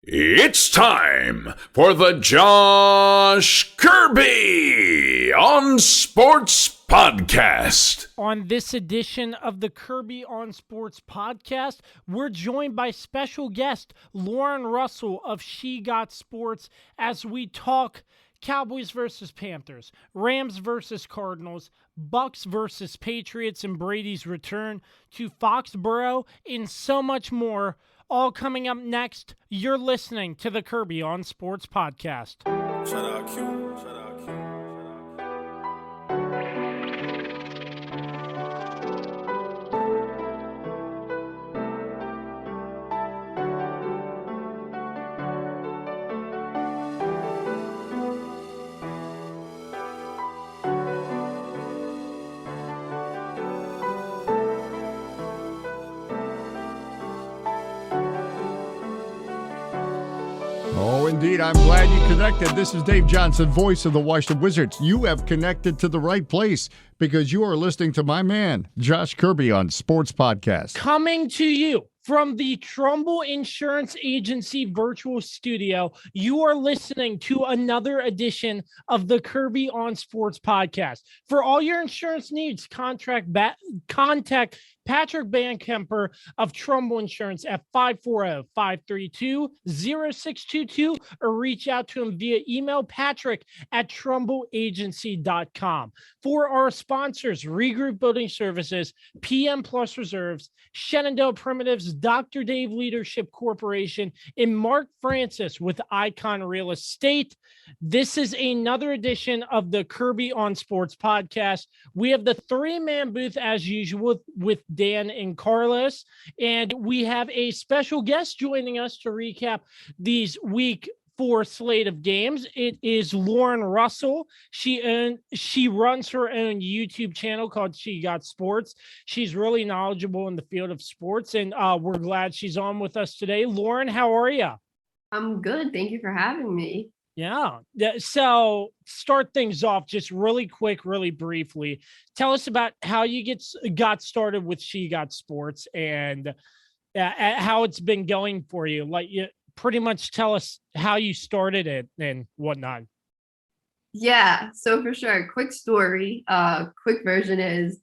It's time for the Josh Kirby on Sports podcast. On this edition of the Kirby on Sports podcast, we're joined by special guest Lauren Russell of SheGotSports as we talk Cowboys versus Panthers, Rams versus Cardinals, Bucks versus Patriots, and Brady's return to Foxboro, and so much more. All coming up next. You're listening to the Kirby on Sports podcast. Shout out Q. Shout out Q. Oh, indeed. I'm glad you connected. This is Dave Johnson, voice of the Washington Wizards. You have connected to the right place because you are listening to my man, Josh Kirby on Sports Podcast. Coming to you from the Trumbull Insurance Agency virtual studio, you are listening to another edition of the Kirby on Sports podcast. For all your insurance needs, contact Patrick Bankemper of Trumbull Insurance at 540-532-0622 or reach out to him via email, patrick@trumbleagency.com. For our sponsors, Regroup Building Services, PM Plus Reserves, Shenandoah Primitives, Dr. Dave Leadership Corporation, and Mark Francis with Icon Real Estate. This is another edition of the Kirby on Sports podcast. We have the three-man booth as usual with Dan and Carlos, and we have a special guest joining us to recap these week 4 slate of games. It is Lauren Russell. She runs her own YouTube channel called SheGotSports. She's really knowledgeable in the field of sports, and we're glad she's on with us today. Lauren, how are you? I'm good. Thank you for having me. Yeah. So start things off just really quick, really briefly. Tell us about how you got started with SheGotSports and how it's been going for you. Like, you pretty much tell us how you started it and whatnot. Yeah, so for sure. Quick story. Quick version is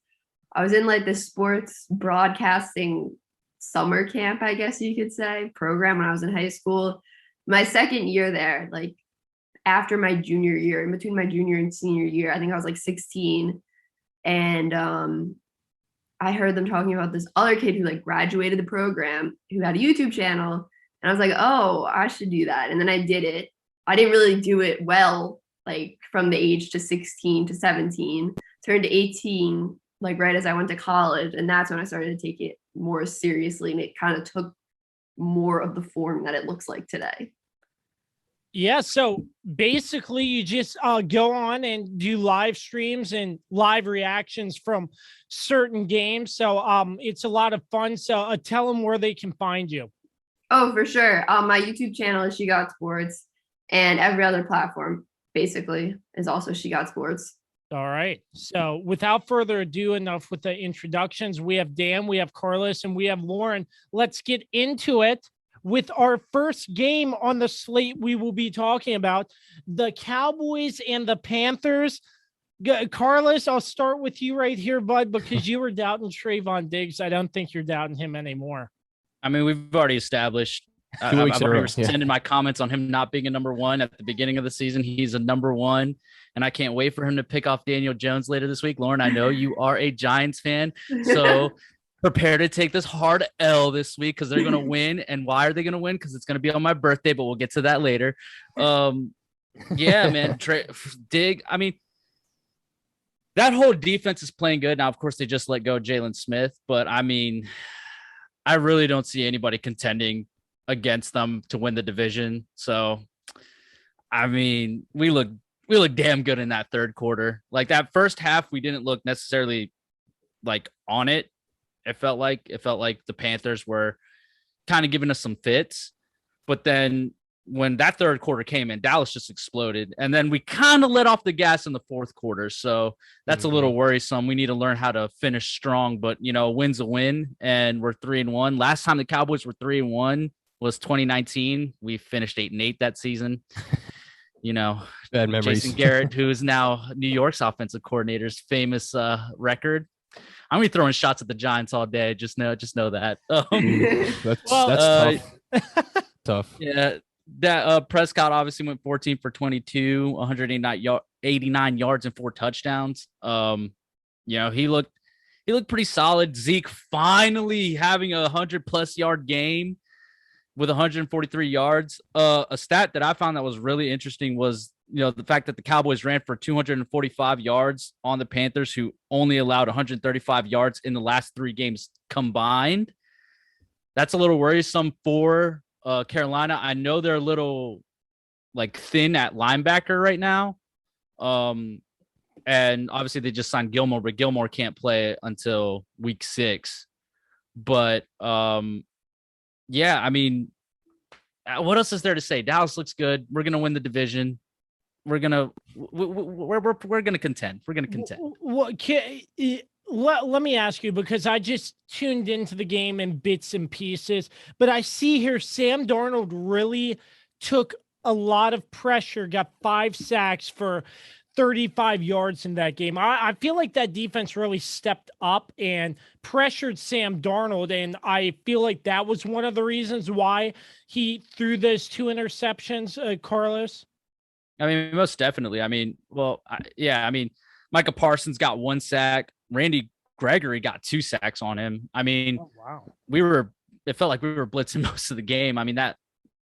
I was in like the sports broadcasting summer camp, I guess you could say, program when I was in high school. My second year there, like after my junior year, in between my junior and senior year, I think I was like 16. And I heard them talking about this other kid who like graduated the program who had a YouTube channel. And I was like, oh, I should do that. And then I did it. I didn't really do it well, like from the age to 16 to 17, turned 18, like right as I went to college. And that's when I started to take it more seriously. And it kind of took more of the form that it looks like today. Yeah, so basically you just go on and do live streams and live reactions from certain games. So it's a lot of fun. So tell them where they can find you. Oh, for sure. My YouTube channel is SheGotSports, and every other platform basically is also SheGotSports. All right. So without further ado, enough with the introductions. We have Dan, we have Carlos, and we have Lauren. Let's get into it with our first game on the slate. We will be talking about the Cowboys and the Panthers. Carlos, I'll start with you right here, bud, because you were doubting Trayvon Diggs. I don't think you're doubting him anymore. I mean, we've already established. I've already rescinded my comments on him not being a number one at the beginning of the season. He's a number one, and I can't wait for him to pick off Daniel Jones later this week. Lauren, I know you are a Giants fan, so prepare to take this hard L this week because they're going to win. And why are they going to win? Because it's going to be on my birthday, but we'll get to that later. Yeah, man. Dig. I mean, that whole defense is playing good. Now, of course, they just let go Jalen Smith, but I mean, I really don't see anybody contending against them to win the division. So, I mean, we look damn good in that third quarter. Like that first half, we didn't look necessarily like on it. It felt like the Panthers were kind of giving us some fits, but then when that third quarter came in, Dallas just exploded. And then we kind of let off the gas in the fourth quarter. So that's a little worrisome. We need to learn how to finish strong, but you know, a win's a win, and we're 3-1. Last time the Cowboys were 3-1, was 2019. We finished 8-8 that season. Bad memories. Jason Garrett, who is now New York's offensive coordinator's famous record. I'm gonna be throwing shots at the Giants all day. Just know that. That's tough. Tough. Yeah, that Prescott obviously went 14 for 22, 189 yards and 4 touchdowns. He looked pretty solid. Zeke finally having a 100+ yard game with 143 yards. A stat that I found that was really interesting was, the fact that the Cowboys ran for 245 yards on the Panthers, who only allowed 135 yards in the last 3 games combined. That's a little worrisome for Carolina. I know they're a little thin at linebacker right now. And obviously they just signed Gilmore, but Gilmore can't play until week 6. But I mean, what else is there to say? Dallas looks good. We're gonna win the division. We're gonna contend. We're gonna contend. Let me ask you, because I just tuned into the game in bits and pieces, but I see here Sam Darnold really took a lot of pressure, got 5 sacks for 35 yards in that game. I feel like that defense really stepped up and pressured Sam Darnold, and I feel like that was one of the reasons why he threw those 2 interceptions, Carlos. I mean, most definitely. I mean, Micah Parsons got 1 sack. Randy Gregory got 2 sacks on him. I mean, wow. It felt like we were blitzing most of the game. I mean, that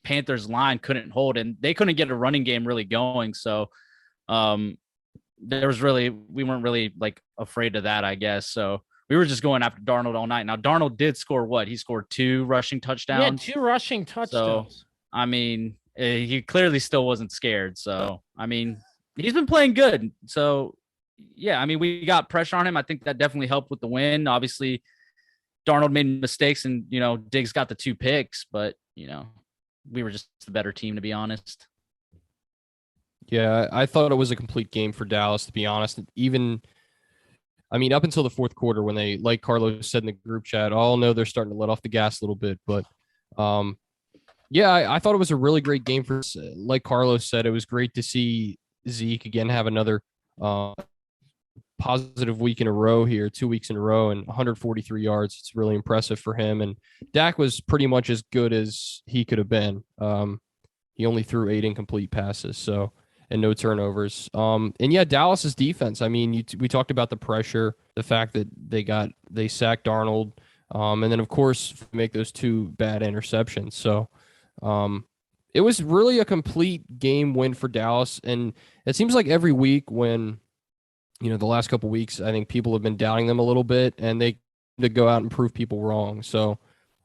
Panthers line couldn't hold, and they couldn't get a running game really going. So, we weren't really afraid of that, I guess. So we were just going after Darnold all night. Now, Darnold did score what? He scored 2 rushing touchdowns. Yeah, 2 rushing touchdowns. So, I mean, he clearly still wasn't scared. So, I mean, he's been playing good. So, yeah, I mean, we got pressure on him. I think that definitely helped with the win. Obviously, Darnold made mistakes and, Diggs got the 2 picks, but, we were just the better team, to be honest. Yeah, I thought it was a complete game for Dallas, to be honest. Up until the 4th quarter when they, like Carlos said in the group chat, all know they're starting to let off the gas a little bit. But, I thought it was a really great game for, like Carlos said, it was great to see Zeke again have another positive week in a row here, 2 weeks in a row, and 143 yards. It's really impressive for him. And Dak was pretty much as good as he could have been. He only threw 8 incomplete passes, and no turnovers. Dallas's defense. I mean, we talked about the pressure, the fact that they sacked Darnold, and then of course make those 2 bad interceptions. So it was really a complete game win for Dallas. And it seems like every week when, the last couple of weeks, I think people have been doubting them a little bit, and they go out and prove people wrong. So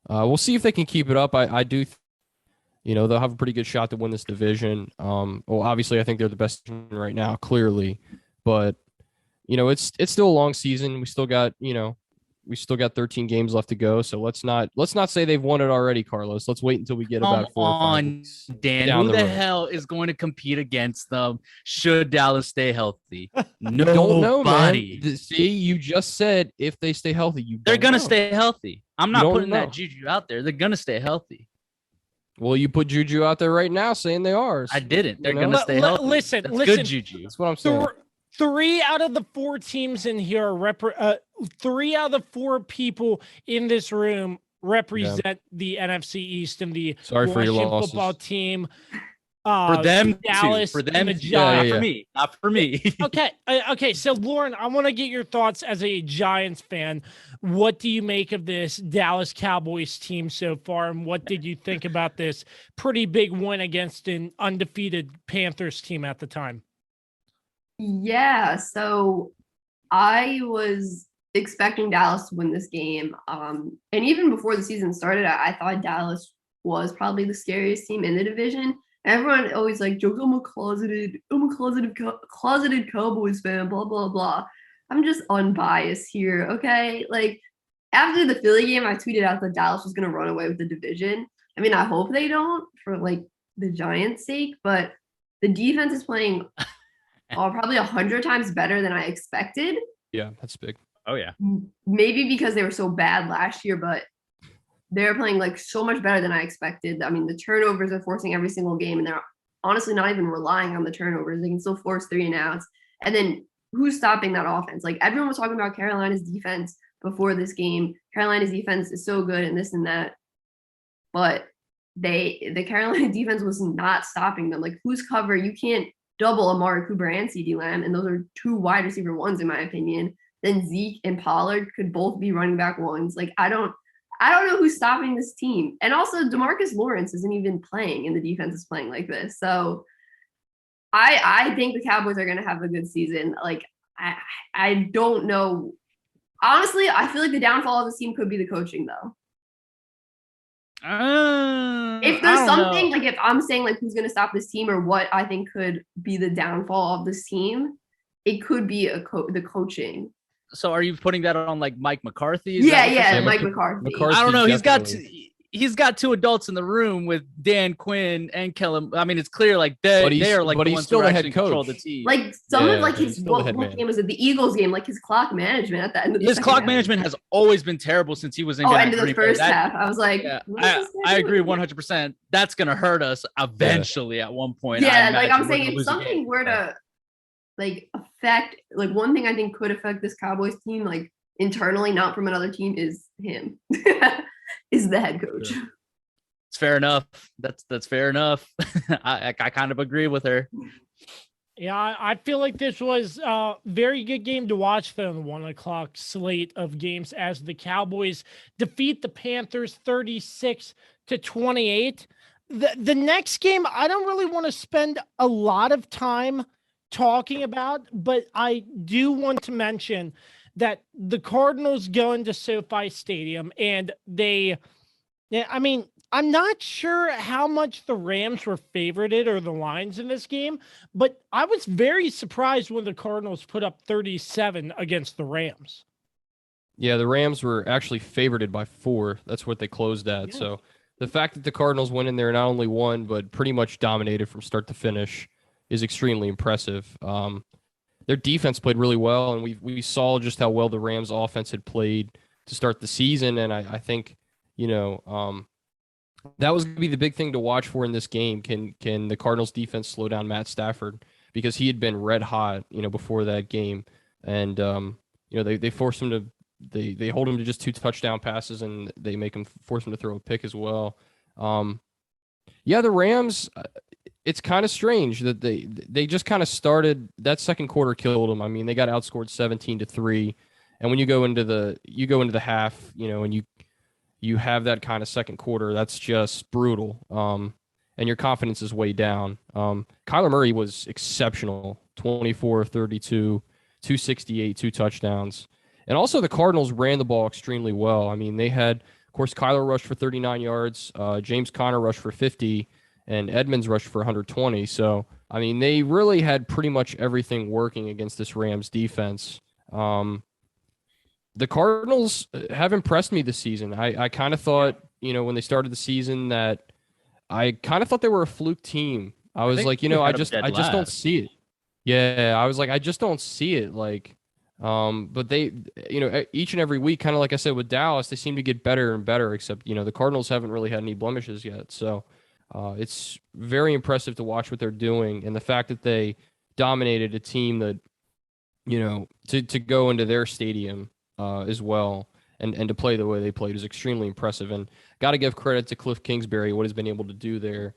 we'll see if they can keep it up. I do. They'll have a pretty good shot to win this division. Obviously, I think they're the best team right now, clearly. But, it's still a long season. We still got 13 games left to go. So let's not say they've won it already, Carlos. Let's wait until we get about 4 or 5 weeks Dan. Who the hell is going to compete against them should Dallas stay healthy? No, don't know, man. See, you just said if they stay healthy, they're going to stay healthy. I'm not putting that juju out there. They're going to stay healthy. Well, you put Juju out there right now saying they are. I didn't. They're going to stay healthy. Listen. Good juju. That's what I'm saying. 3 out of the 4 teams in here, 3 out of the 4 people in this room represent the NFC East and the Washington football team. For them, Dallas, for them, Giants. For me, not for me. Okay. So, Lauren, I want to get your thoughts as a Giants fan. What do you make of this Dallas Cowboys team so far, and what did you think about this pretty big win against an undefeated Panthers team at the time? Yeah, so I was expecting Dallas to win this game. And even before the season started, I thought Dallas was probably the scariest team in the division. Everyone always jokes, I'm a closeted Cowboys fan, blah, blah, blah. I'm just unbiased here, okay? After the Philly game, I tweeted out that Dallas was going to run away with the division. I mean, I hope they don't for the Giants' sake, but the defense is playing probably 100 times better than I expected. Yeah, that's big. Oh, yeah. Maybe because they were so bad last year, but they're playing like so much better than I expected. I mean, the turnovers are forcing every single game, and they're honestly not even relying on the turnovers. They can still force 3 and outs. And then who's stopping that offense? Like everyone was talking about Carolina's defense before this game. Carolina's defense is so good and this and that. But the Carolina defense was not stopping them. Like who's cover? You can't double Amari Cooper and CeeDee Lamb, and those are 2 wide receiver ones in my opinion. Then Zeke and Pollard could both be running back ones. Like I don't know who's stopping this team. And also DeMarcus Lawrence isn't even playing and the defense is playing like this. So I think the Cowboys are going to have a good season. Like I don't know. Honestly, I feel like the downfall of this team could be the coaching though. If there's something like if I'm saying like who's going to stop this team or what I think could be the downfall of this team, it could be the coaching. So are you putting that on like Mike McCarthy? Yeah, Mike McCarthy. I don't know. He's got 2 adults in the room with Dan Quinn and Kellen. I mean, it's clear like they are like the ones who actually control the team. Like some of like his what game was it? The Eagles game, like his clock management at the end of the his clock management has always been terrible since he was in. End of the first half. I was like, I agree 100%. That's gonna hurt us eventually at one point. Yeah, like I'm saying, if something were to like affect, like one thing I think could affect this Cowboys team, like internally, not from another team, is him. Is the head coach. Yeah. It's fair enough. That's fair enough. I kind of agree with her. Yeah, I feel like this was a very good game to watch for the 1:00 slate of games as the Cowboys defeat the Panthers 36-28. The next game, I don't really want to spend a lot of time talking about, but I do want to mention that the Cardinals go into SoFi Stadium and I mean, I'm not sure how much the Rams were favorited or the lines in this game, but I was very surprised when the Cardinals put up 37 against the Rams. Yeah, the Rams were actually favorited by 4. That's what they closed at. Yeah. So the fact that the Cardinals went in there and not only won, but pretty much dominated from start to finish is extremely impressive. Their defense played really well, and we saw just how well the Rams offense had played to start the season. And I think, that was going to be the big thing to watch for in this game. Can the Cardinals defense slow down Matt Stafford? Because he had been red hot, before that game. And, they force him to, they hold him to just 2 touchdown passes, and they force him to throw a pick as well. The Rams, it's kind of strange that they just kind of started. That second quarter killed them. I mean, they got outscored 17-3, and when you go into the half, and you have that kind of second quarter, that's just brutal. And your confidence is way down. Kyler Murray was exceptional, 24 of 32, 268, 2 touchdowns, and also the Cardinals ran the ball extremely well. I mean, they had, of course, Kyler rushed for 39 yards, James Conner rushed for 50. And Edmonds rushed for 120. So, I mean, they really had pretty much everything working against this Rams defense. The Cardinals have impressed me this season. I kind of thought, when they started the season, that I kind of thought they were a fluke team. I was like, I just don't see it. Yeah, I was like, I just don't see it. Like, but they, each and every week, kind of like I said with Dallas, they seem to get better and better, except, the Cardinals haven't really had any blemishes yet. So, it's very impressive to watch what they're doing, and the fact that they dominated a team that, to go into their stadium as well and to play the way they played is extremely impressive. And got to give credit to Cliff Kingsbury, what he's been able to do there.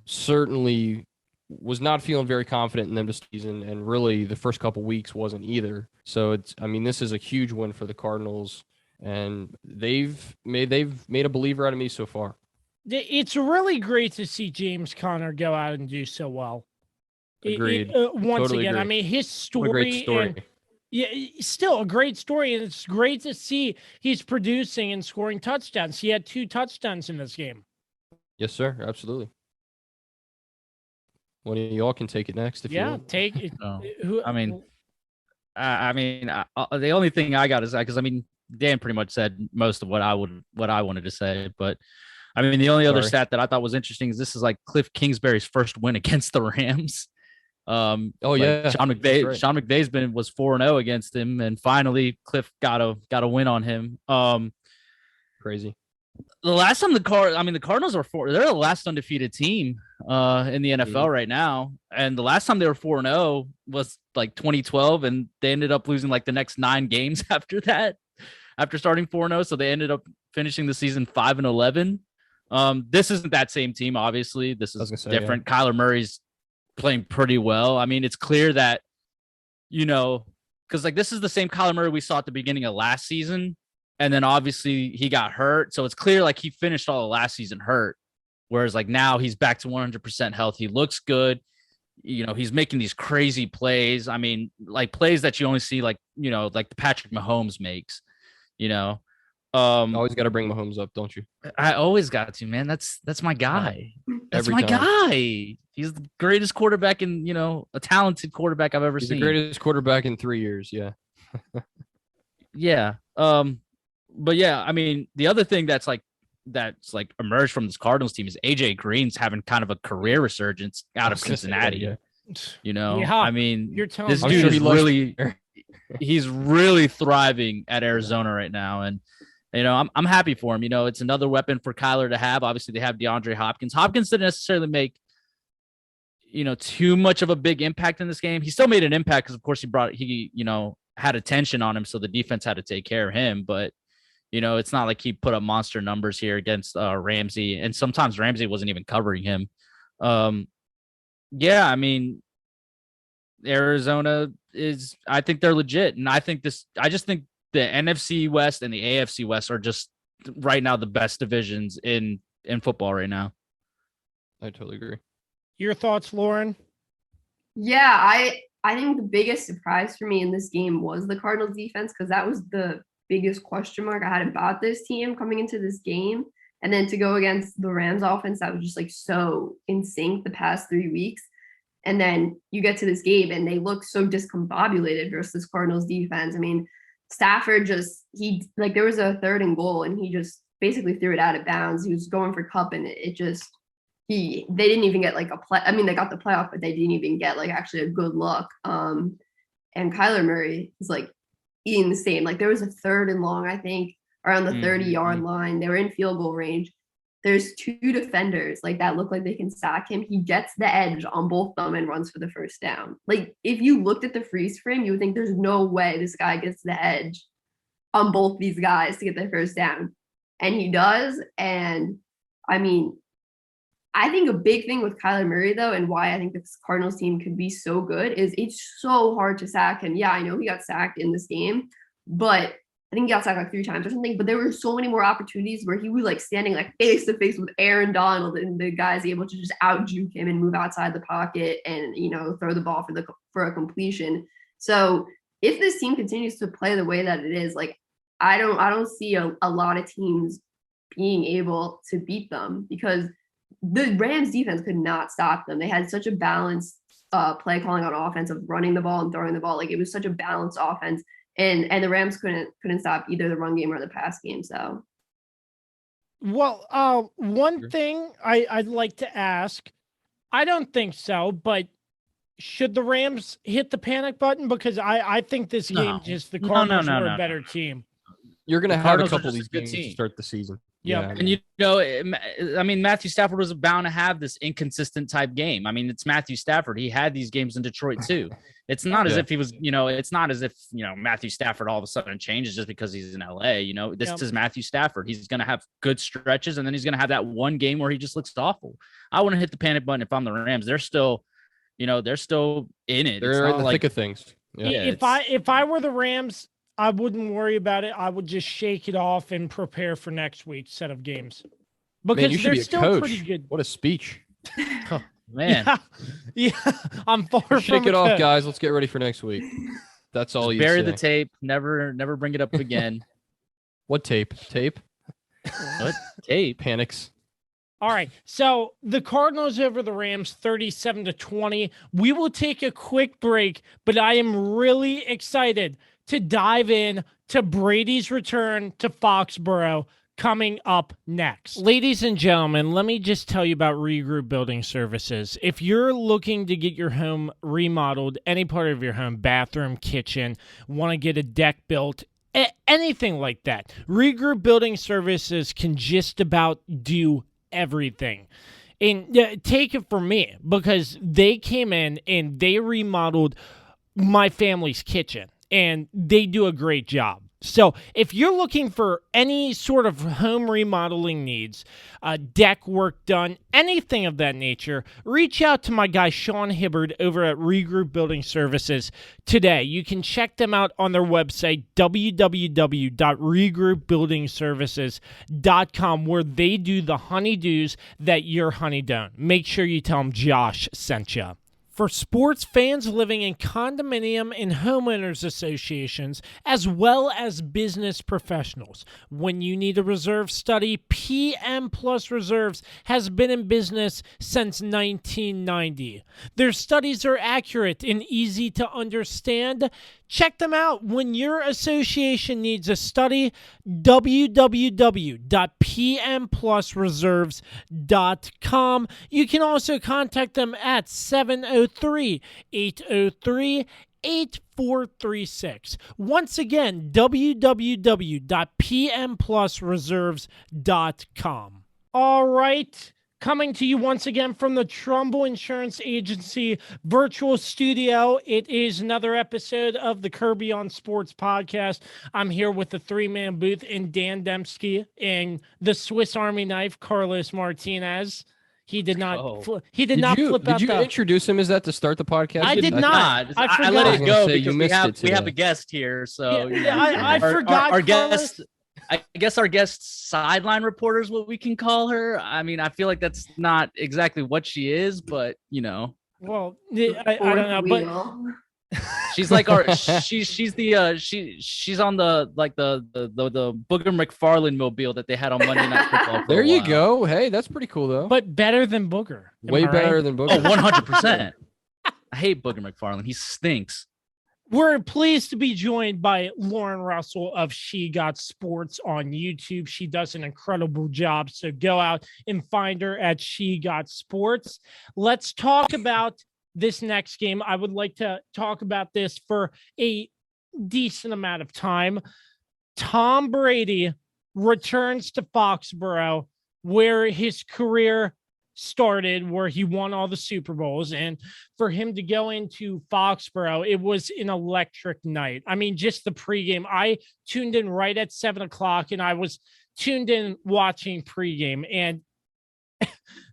Certainly was not feeling very confident in them this season, and really the first couple weeks wasn't either. So this is a huge win for the Cardinals, and they've made a believer out of me so far. It's really great to see James Conner go out and do so well. Agreed. Once totally again, agree. I mean, his story. What a great story. Still a great story, and it's great to see he's producing and scoring touchdowns. He had 2 touchdowns in this game. Yes, sir. Absolutely. One of y'all can take it next if you want. Take it. The only thing I got is that, because Dan pretty much said most of what I wanted to say, but the only other stat that I thought was interesting is this is like Cliff Kingsbury's first win against the Rams. Yeah, Sean McVay's was 4-0 against him, and finally Cliff got a win on him. Crazy. The last time the Cardinals are they're the last undefeated team in the NFL right now. And the last time they were 4-0 was like 2012, and they ended up losing like the next 9 games after that, after starting 4-0. So they ended up finishing the season 5-11. This isn't that same team, obviously. This is different. Yeah. Kyler Murray's playing pretty well. I mean, it's clear that, because like this is the same Kyler Murray we saw at the beginning of last season. And then obviously he got hurt. So it's clear like he finished all of last season hurt. Whereas like now he's back to 100% health. He looks good. He's making these crazy plays. I mean, like plays that you only see like the Patrick Mahomes makes, Always got to bring Mahomes up, don't you? I always got to, man. That's my guy. That's my guy. He's the greatest quarterback in, a talented quarterback I've ever seen. The greatest quarterback in 3 years. Yeah. Yeah. But yeah, I mean, the other thing that's emerged from this Cardinals team is AJ Green's having kind of a career resurgence out of Cincinnati. I mean, this dude is he's really thriving at Arizona right now. And, I'm happy for him. It's another weapon for Kyler to have. Obviously they have DeAndre Hopkins. Hopkins didn't necessarily make, too much of a big impact in this game. He still made an impact because of course he had attention on him. So the defense had to take care of him, but it's not like he put up monster numbers here against Ramsey, and sometimes Ramsey wasn't even covering him. Yeah, I mean, Arizona I think they're legit, and I just think the NFC West and the AFC West are just right now the best divisions in football right now. I totally agree. Your thoughts, Lauren? Yeah, I think the biggest surprise for me in this game was the Cardinals defense, because that was the biggest question mark I had about this team coming into this game. And then to go against the Rams offense that was just like so in sync the past 3 weeks. And then you get to this game and they look so discombobulated versus Cardinals defense. I mean, Stafford there was a 3rd and goal and he just basically threw it out of bounds. He was going for Cup and they didn't even get like a play. I mean, they got the playoff, but they didn't even get like actually a good look. And Kyler Murray is like eating the same. Like there was a 3rd and long, I think, around the 30-yard line. They were in field goal range. There's 2 defenders like that look like they can sack him. He gets the edge on both of them and runs for the first down. Like if you looked at the freeze frame, you would think there's no way this guy gets the edge on both these guys to get their first down. And he does. And I mean, I think a big thing with Kyler Murray, though, and why I think this Cardinals team could be so good is it's so hard to sack him. Yeah, I know he got sacked in this game, but I think he got sacked like 3 times or something. But there were so many more opportunities where he was like standing like face to face with Aaron Donald, and the guy's able to just out juke him and move outside the pocket and throw the ball for a completion. So if this team continues to play the way that it is, like I don't see a lot of teams being able to beat them, because the Rams defense could not stop them. They had such a balanced play calling on offense of running the ball and throwing the ball. Like it was such a balanced offense, and the Rams couldn't stop either the run game or the pass game. So, well, one thing I'd like to ask, I don't think so, but should the Rams hit the panic button? Because I think this game just the Cardinals were a better team. You're going to have a couple of these games to start the season. Yeah. And I mean, Matthew Stafford was bound to have this inconsistent type game. I mean, it's Matthew Stafford. He had these games in Detroit too. It's not as if he was, it's not as if, Matthew Stafford all of a sudden changes just because he's in LA. This is Matthew Stafford. He's going to have good stretches, and then he's going to have that one game where he just looks awful. I wouldn't hit the panic button if I'm the Rams. They're still in it. They're in the thick of things. Yeah. If I were the Rams, I wouldn't worry about it. I would just shake it off and prepare for next week's set of games. Because they're still pretty good. What a speech. Oh, man. Yeah. I'm far from shake it off, guys. Let's get ready for next week. That's all you bury say. the tape. Never bring it up again. What tape? Tape? What tape? Panics. All right. So the Cardinals over the Rams 37-20. We will take a quick break, but I am really excited to dive in to Brady's return to Foxboro coming up next. Ladies and gentlemen, let me just tell you about Regroup Building Services. If you're looking to get your home remodeled, any part of your home, bathroom, kitchen, want to get a deck built, anything like that. Regroup Building Services can just about do everything. And take it from me, because they came in and they remodeled my family's kitchen, and they do a great job. So if you're looking for any sort of home remodeling needs, deck work done, anything of that nature, reach out to my guy Sean Hibbard over at Regroup Building Services today. You can check them out on their website, www.regroupbuildingservices.com, where they do the honeydews that your honey don't. Make sure you tell them Josh sent you. For sports fans living in condominium and homeowners associations, as well as business professionals, when you need a reserve study, PM Plus Reserves has been in business since 1990. Their studies are accurate and easy to understand. Check them out when your association needs a study. www.pmplusreserves.com. You can also contact them at 703-803-8436. Once again, www.pmplusreserves.com. All right. Coming to you once again from the Trumbull Insurance Agency virtual studio. It is another episode of the Kirby on Sports podcast. I'm here with the three-man booth in Dan Demski and the Swiss Army knife, Carlos Martinez. He did not. Flip out. Did you introduce him as that to start the podcast? I did not. I let it go because we have a guest here. So I forgot. Our guest. I guess our guest sideline reporter is what we can call her. I mean, I feel like that's not exactly what she is, but you know. Well, I don't know, but she's like she's on the Booger McFarlane mobile that they had on Monday Night Football. There you go. Hey, that's pretty cool though. But better than Booger. Way better than Booger. Oh, 100%. I hate Booger McFarlane. He stinks. We're pleased to be joined by Lauren Russell of SheGotSports on YouTube. She does an incredible job, so go out and find her at SheGotSports. Let's talk about this next game. I would like to talk about this for a decent amount of time. Tom Brady returns to Foxboro, where his career started, where he won all the Super Bowls, and for him to go into Foxboro, it was an electric night. I mean, just the pregame. I tuned in right at 7:00, and I was tuned in watching pregame. And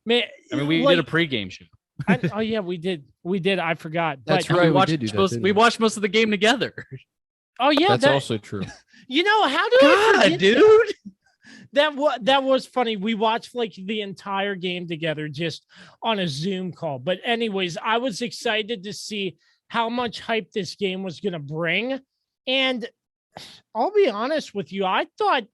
man, I mean, we did a pregame show. Oh yeah, we did. I forgot. That's but right. We watched most of the game together. Oh yeah, that's also true. You know how do I forget dude? That was funny. We watched like the entire game together just on a Zoom call. But anyways, I was excited to see how much hype this game was going to bring. And I'll be honest with you, I thought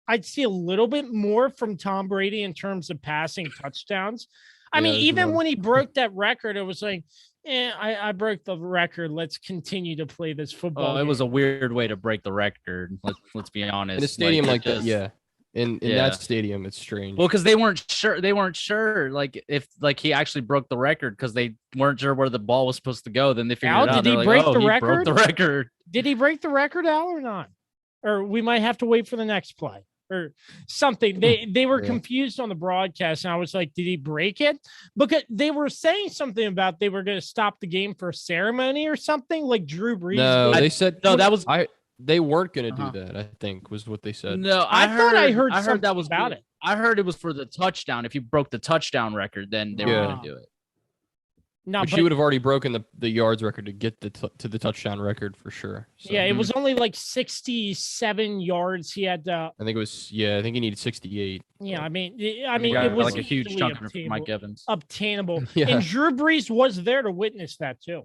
I'd see a little bit more from Tom Brady in terms of passing touchdowns. I mean, even when he broke that record, it was like, I broke the record. Let's continue to play this football. It was a weird way to break the record. Let's be honest. In a stadium like that, yeah. In that stadium, it's strange. Well, because they weren't sure, like if like he actually broke the record because they weren't sure where the ball was supposed to go. Then they figured it out. Did he break the record? Broke the record. Did he break the record, Al, or not? Or we might have to wait for the next play or something. They were confused on the broadcast, and I was like, did he break it? Because they were saying something about they were going to stop the game for a ceremony or something, like Drew Brees. No, they said no. That was They weren't going to do that, I think, was what they said. No, I heard that was about it. I heard it was for the touchdown. If you broke the touchdown record, then they were going to do it. No, but you would have already broken the yards record to get to the touchdown record for sure. So. Yeah, it was only like 67 yards. He had. I think it was. Yeah, I think he needed 68. Yeah, I mean, it was like a huge chunk for Mike Evans. Obtainable, Yeah. And Drew Brees was there to witness that too.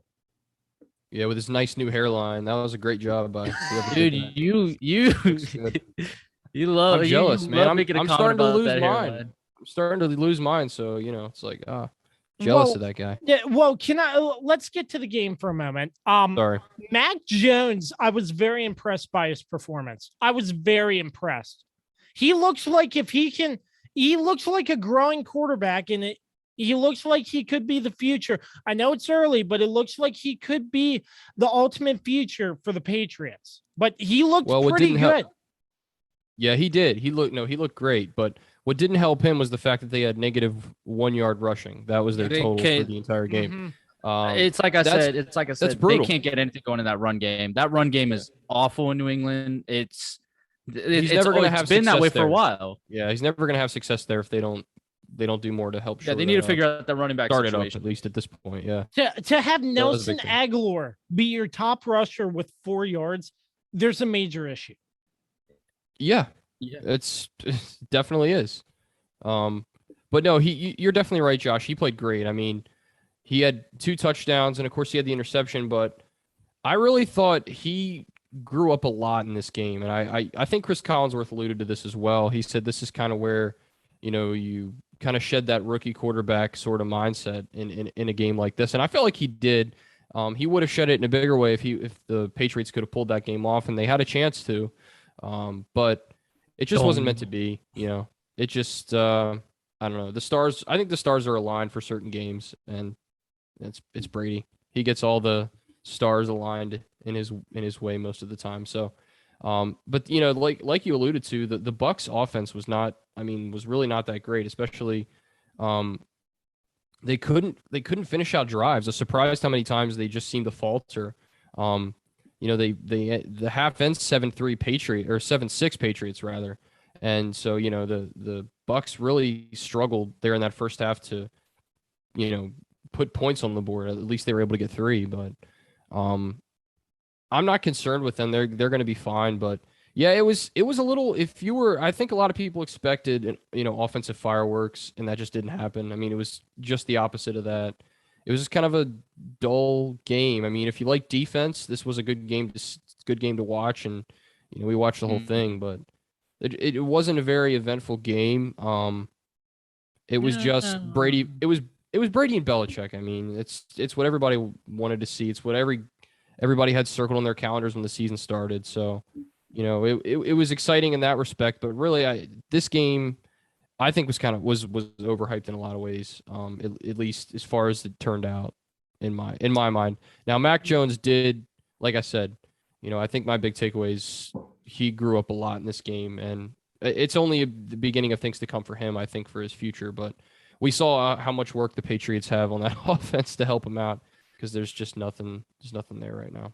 Yeah, with his nice new hairline, that was a great job by whoever dude. did that. You love. I'm jealous, man. I'm starting to lose mine. Hairline. I'm starting to lose mine. So it's like jealous of that guy. Yeah. Well, let's get to the game for a moment. Sorry. Mac Jones, I was very impressed by his performance. I was very impressed. He looks like he looks like a growing quarterback, and He looks like he could be the future. I know it's early, but it looks like he could be the ultimate future for the Patriots. But he looked pretty good. Yeah, he did. He looked great. But what didn't help him was the fact that they had negative 1 yard rushing. That was their total for the entire game. It's like I said. They brutal. can't get anything going in that run game. That run game is awful in New England. It's never going to have been that way there for a while. Yeah, he's never going to have success there if they don't do more to help. Yeah, they need to figure out that running back start situation. it up at least at this point. Yeah, to have Nelson Aguilar be your top rusher with 4 yards, there's a major issue. Yeah, it definitely is. But no, you're definitely right, Josh. He played great. I mean, he had 2 touchdowns, and of course he had the interception. But I really thought he grew up a lot in this game, and I think Chris Collinsworth alluded to this as well. He said this is kind of where, you kind of shed that rookie quarterback sort of mindset in a game like this, and I felt like he did. He would have shed it in a bigger way if the Patriots could have pulled that game off, and they had a chance to. But it just wasn't meant to be, It just I don't know. I think the stars are aligned for certain games, and it's Brady. He gets all the stars aligned in his way most of the time. So but like you alluded to, the Bucs offense was really not that great, especially they couldn't finish out drives. I was surprised how many times they just seemed to falter. The half end 7-3 Patriot or 7-6 Patriots rather. And so, the Bucs really struggled there in that first half to, put points on the board. At least they were able to get 3, but I'm not concerned with them. They're going to be fine, but yeah, it was a little, I think a lot of people expected, offensive fireworks, and that just didn't happen. I mean, it was just the opposite of that. It was just kind of a dull game. I mean, if you like defense, this was a good game to watch, and we watched the whole thing, but it wasn't a very eventful game. It was just Brady. It was Brady and Belichick. I mean, it's what everybody wanted to see. It's what everybody had circled on their calendars when the season started. So, it was exciting in that respect. But really, this game, I think was overhyped in a lot of ways. At least as far as it turned out in my mind. Now, Mac Jones did, like I said, I think my big takeaway is he grew up a lot in this game, and it's only the beginning of things to come for him, I think, for his future. But we saw how much work the Patriots have on that offense to help him out, because there's just nothing there right now.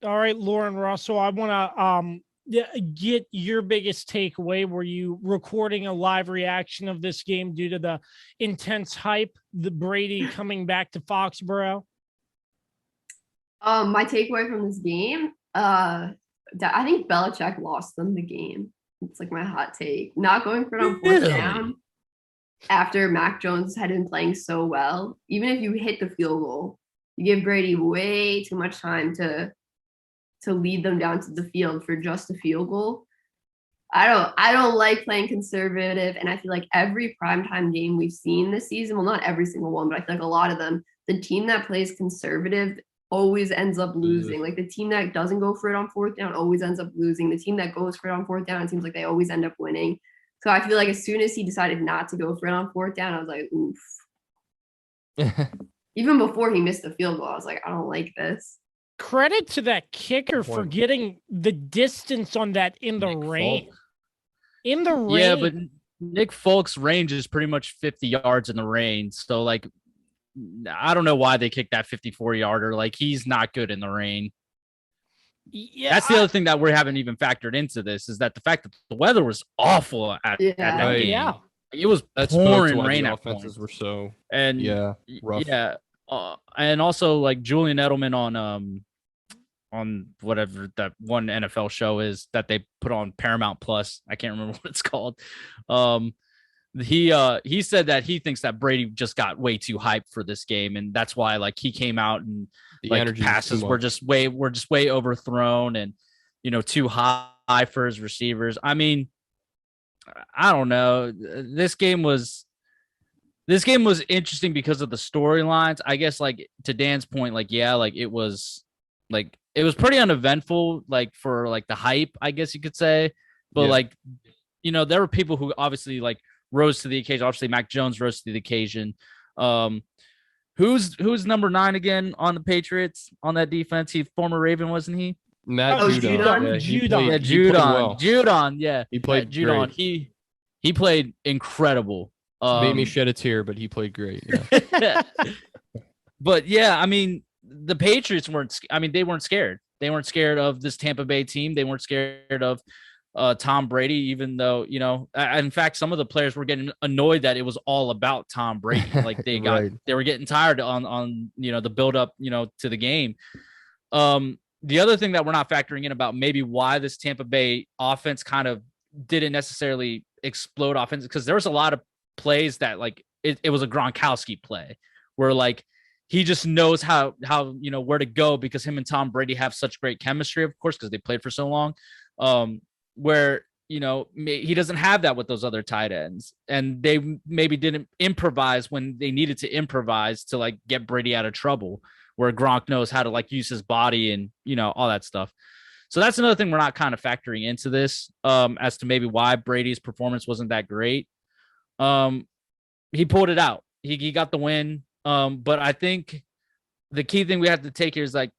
All right, Lauren Russell, I want to get your biggest takeaway. Were you recording a live reaction of this game due to the intense hype, the Brady coming back to Foxboro? My takeaway from this game, I think Belichick lost them the game. It's like my hot take. Not going for it on 4th down after Mac Jones had been playing so well. Even if you hit the field goal, you give Brady way too much time to lead them down to the field for just a field goal. I don't like playing conservative, and I feel like every primetime game we've seen this season, well, not every single one, but I feel like a lot of them, the team that plays conservative always ends up losing. Like the team that doesn't go for it on 4th down always ends up losing. The team that goes for it on 4th down, it seems like they always end up winning. So I feel like as soon as he decided not to go for it on 4th down, I was like, oof. Even before he missed the field goal, I was like, I don't like this. Credit to that kicker for getting the distance on that in the rain. In the rain. Yeah, but Nick Folk's range is pretty much 50 yards in the rain. So, I don't know why they kicked that 54-yarder. He's not good in the rain. Yeah, that's the other thing that we haven't even factored into this, is that the fact that the weather was awful at that game. Yeah. It was pouring rain the at offenses points. Were so rough. Yeah. And also Julian Edelman on whatever that one NFL show is that they put on Paramount Plus. I can't remember what it's called. He said that he thinks that Brady just got way too hyped for this game, and that's why he came out and the passes were just way overthrown and too high for his receivers. I mean, I don't know. This game was interesting because of the storylines. I guess to Dan's point, it was pretty uneventful for the hype, I guess you could say. But there were people who obviously rose to the occasion. Obviously, Mac Jones rose to the occasion. Who's number 9 again on the Patriots on that defense? He former Raven, wasn't he? Matt Judon. Judon. Judon. He played well. Judon. Yeah, He played Judon. great. He played incredible. Made me shed a tear, but he played great. Yeah. But yeah, I mean, the Patriots weren't. I mean, they weren't scared. They weren't scared of this Tampa Bay team. They weren't scared of Tom Brady, even though, in fact, some of the players were getting annoyed that it was all about Tom Brady. Like they they were getting tired on the build up, to the game. The other thing that we're not factoring in about maybe why this Tampa Bay offense kind of didn't necessarily explode offense, because there was a lot of plays that like it was a Gronkowski play where like he just knows how where to go because him and Tom Brady have such great chemistry, of course, because they played for so long. Where he doesn't have that with those other tight ends, and they maybe didn't improvise when they needed to improvise to like get Brady out of trouble, where Gronk knows how to like use his body and all that stuff. So that's another thing we're not kind of factoring into this as to maybe why Brady's performance wasn't that great. He pulled it out. He got the win. But I think the key thing we have to take here is like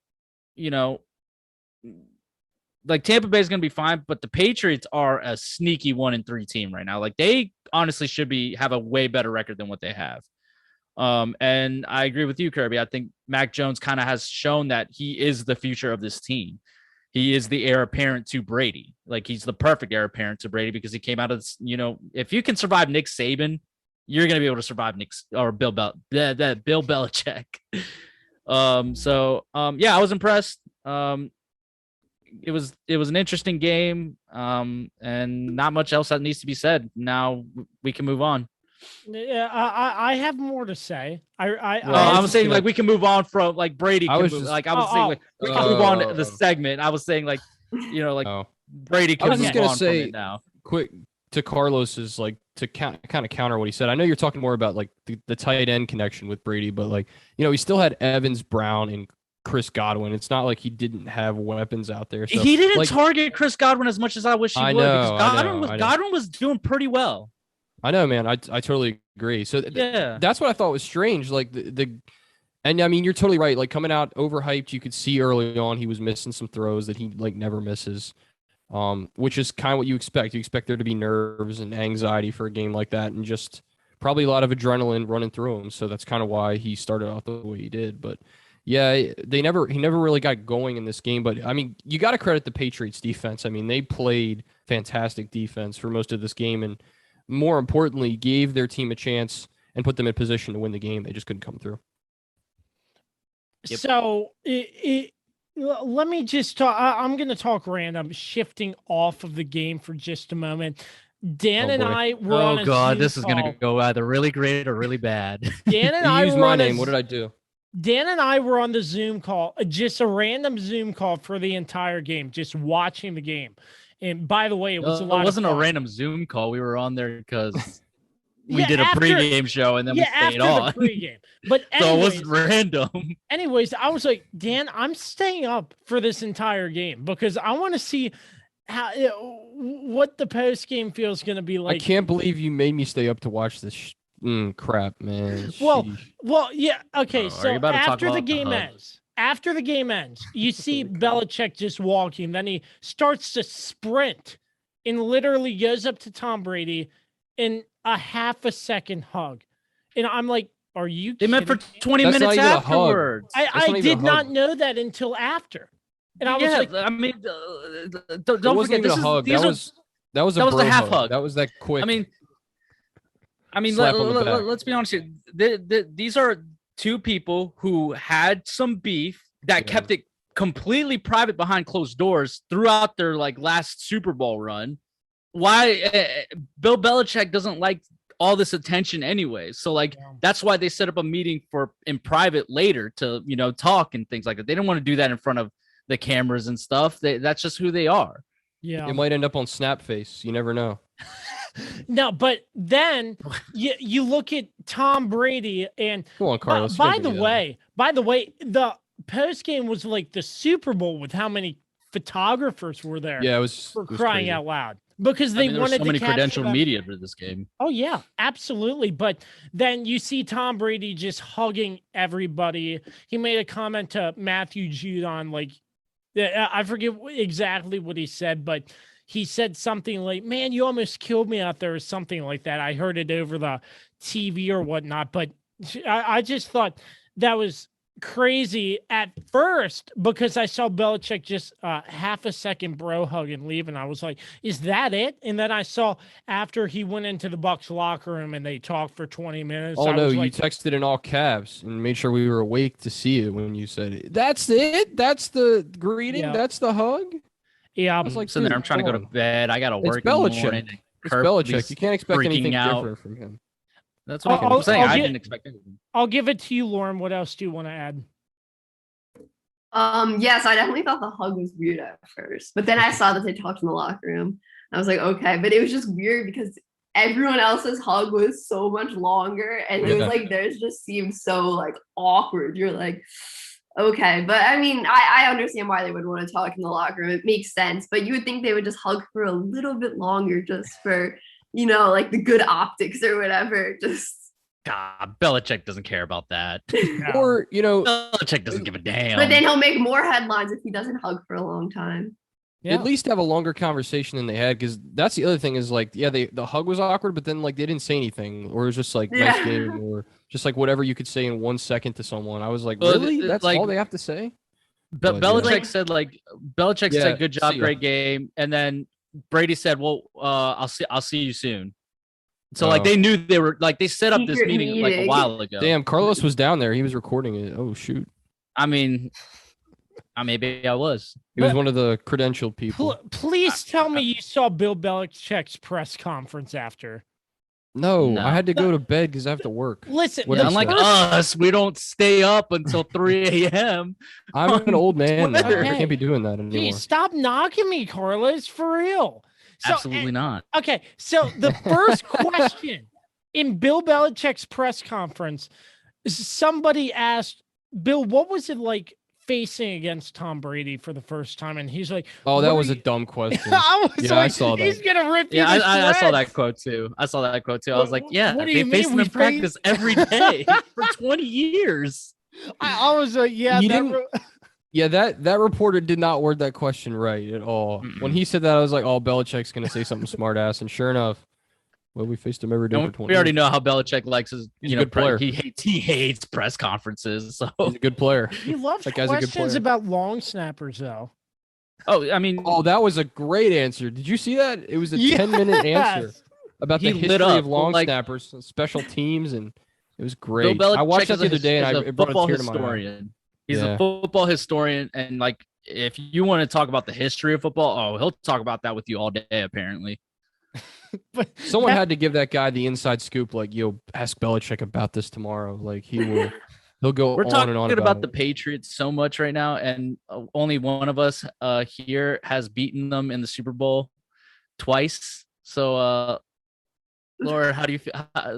Tampa Bay is going to be fine, but the Patriots are a sneaky 1-3 team right now. Like they honestly should have a way better record than what they have. And I agree with you, Kirby. I think Mac Jones kind of has shown that he is the future of this team. He is the heir apparent to Brady. Like he's the perfect heir apparent to Brady because he came out of this, if you can survive Nick Saban, you're going to be able to survive Bill Belichick. Yeah, I was impressed. It was an interesting game, and not much else that needs to be said. Now we can move on. Yeah, I have more to say. I was saying like we can move on from like Brady. We can move on to the segment. I was saying like Brady can move on from it now. Quick to Carlos's like to kind of counter what he said. I know you're talking more about like the tight end connection with Brady, but like he still had Evans, Brown, and Chris Godwin. It's not like he didn't have weapons out there. So, he didn't target Chris Godwin as much as I wish he would. Because Godwin was doing pretty well. I know, man. I totally agree. So that's what I thought was strange. Like and I mean, you're totally right. Like coming out overhyped, you could see early on he was missing some throws that he like never misses, which is kind of what you expect. You expect there to be nerves and anxiety for a game like that, and just probably a lot of adrenaline running through him. So that's kind of why he started off the way he did. But yeah, he never really got going in this game. But I mean, you got to credit the Patriots defense. I mean, they played fantastic defense for most of this game, and more importantly, gave their team a chance and put them in position to win the game. They just couldn't come through. Yep. So let me just talk. I'm going to talk random, shifting off of the game for just a moment. Dan and I were on a Zoom this is going to go either really great or really bad. Dan and I used my name. What did I do? Dan and I were on the Zoom call, just a random Zoom call for the entire game, just watching the game. And by the way, it was a lot. It wasn't a random Zoom call. We were on there because we did a pregame show and then we stayed on. The pregame. But anyways, so it wasn't random. Anyways, I was like, Dan, I'm staying up for this entire game because I want to see what the post game feels going to be like. I can't believe you made me stay up to watch this. Crap, man. Well, yeah. Okay, so after the game ends, you see Belichick just walking. Then he starts to sprint and literally goes up to Tom Brady in a half a second hug. And I'm like, are you kidding? They met for 20 minutes afterwards. I did not know that until after. And I was like, I mean, don't forget, this is that was a half hug. That was that quick. I mean, let's be honest here. These are two people who had some beef that kept it completely private behind closed doors throughout their like last Super Bowl run. Why Bill Belichick doesn't like all this attention anyway. So like that's why they set up a meeting in private later to talk and things like that. They didn't want to do that in front of the cameras and stuff. That's just who they are. Yeah, it might end up on Snapface. You never know. No, but then you look at Tom Brady and come on, Carlos. By the way, the post game was like the Super Bowl with how many photographers were there. Yeah, it was crying crazy. out loud. because they there was wanted so to many capture credentialed that. media for this game. Oh yeah, absolutely. But then you see Tom Brady just hugging everybody. He made a comment to Matthew Judon, like I forget exactly what he said, but he said something like, "Man, you almost killed me out there," or something like that. I heard it over the TV or whatnot, but I just thought that was crazy at first because I saw Belichick just half a second bro hug and leave, and I was like, "Is that it?" And then I saw after he went into the Bucs locker room and they talked for 20 minutes. Oh no, was you like, texted in all caps and made sure we were awake to see it when you said it. That's it. That's the greeting. Yeah. That's the hug. Yeah, I was like, Sitting there, I'm trying to go to bed. I got to work It's in the Belichick. morning. and It's Kirby's Belichick. You can't expect freaking anything out. different from him. That's what I'm saying. I didn't expect anything. I'll give it to you, Lauren. What else do you want to add? Yes, I definitely thought the hug was weird at first, but then I saw that they talked in the locker room. I was like, okay, but it was just weird because everyone else's hug was so much longer, and it was like theirs just seemed so like awkward. You're like, okay, but I mean, I understand why they would want to talk in the locker room. It makes sense, but you would think they would just hug for a little bit longer, just for like the good optics or whatever. Just. God, Belichick doesn't care about that. Or, Belichick doesn't give a damn. But then he'll make more headlines if he doesn't hug for a long time. Yeah. At least have a longer conversation than they had, because that's the other thing is like, yeah, the hug was awkward, but then like they didn't say anything, or it was just like nice game, or just like whatever you could say in 1 second to someone. I was like, really? That's like, all they have to say? But Belichick said said good job, great game, and then Brady said, well, I'll see you soon. So like they knew they were like they set up this meeting like a while ago. Damn, Carlos was down there. He was recording it. Oh shoot. I mean, maybe I was. He was one of the credentialed people. Please tell me you saw Bill Belichick's press conference after. No, I had to go to bed because I have to work. Listen, unlike us, we don't stay up until 3 a.m. I'm an old man. I can't be doing that anymore. Hey, stop knocking me, Carlos, for real. So, Absolutely not. Okay, so the first question in Bill Belichick's press conference, somebody asked, Bill, what was it like facing against Tom Brady for the first time? And he's like, oh, that was a dumb question. I saw that. He's going to rip you. I saw that quote too. I was like, yeah, they face him in practice every day for 20 years. I was like, yeah. Yeah, that reporter did not word that question right at all. Mm-mm. When he said that, I was like, "Oh, Belichick's gonna say something smart ass," and sure enough, well, we faced him every day for 20 We already know how Belichick likes his. He's a good player. He hates press conferences. So he's a good player. He loves questions about long snappers, though. Oh, I mean, that was a great answer. Did you see that? It was a 10-minute answer about the history of long snappers, special teams, and it was great. I watched that the other day, and it brought a tear to my eye. He's a football historian, and like, if you want to talk about the history of football, he'll talk about that with you all day, apparently. But someone had to give that guy the inside scoop, like, yo, ask Belichick about this tomorrow. Like, he'll go We're on and on about the Patriots so much right now, and only one of us here has beaten them in the Super Bowl twice. So, Laura, how do you feel? How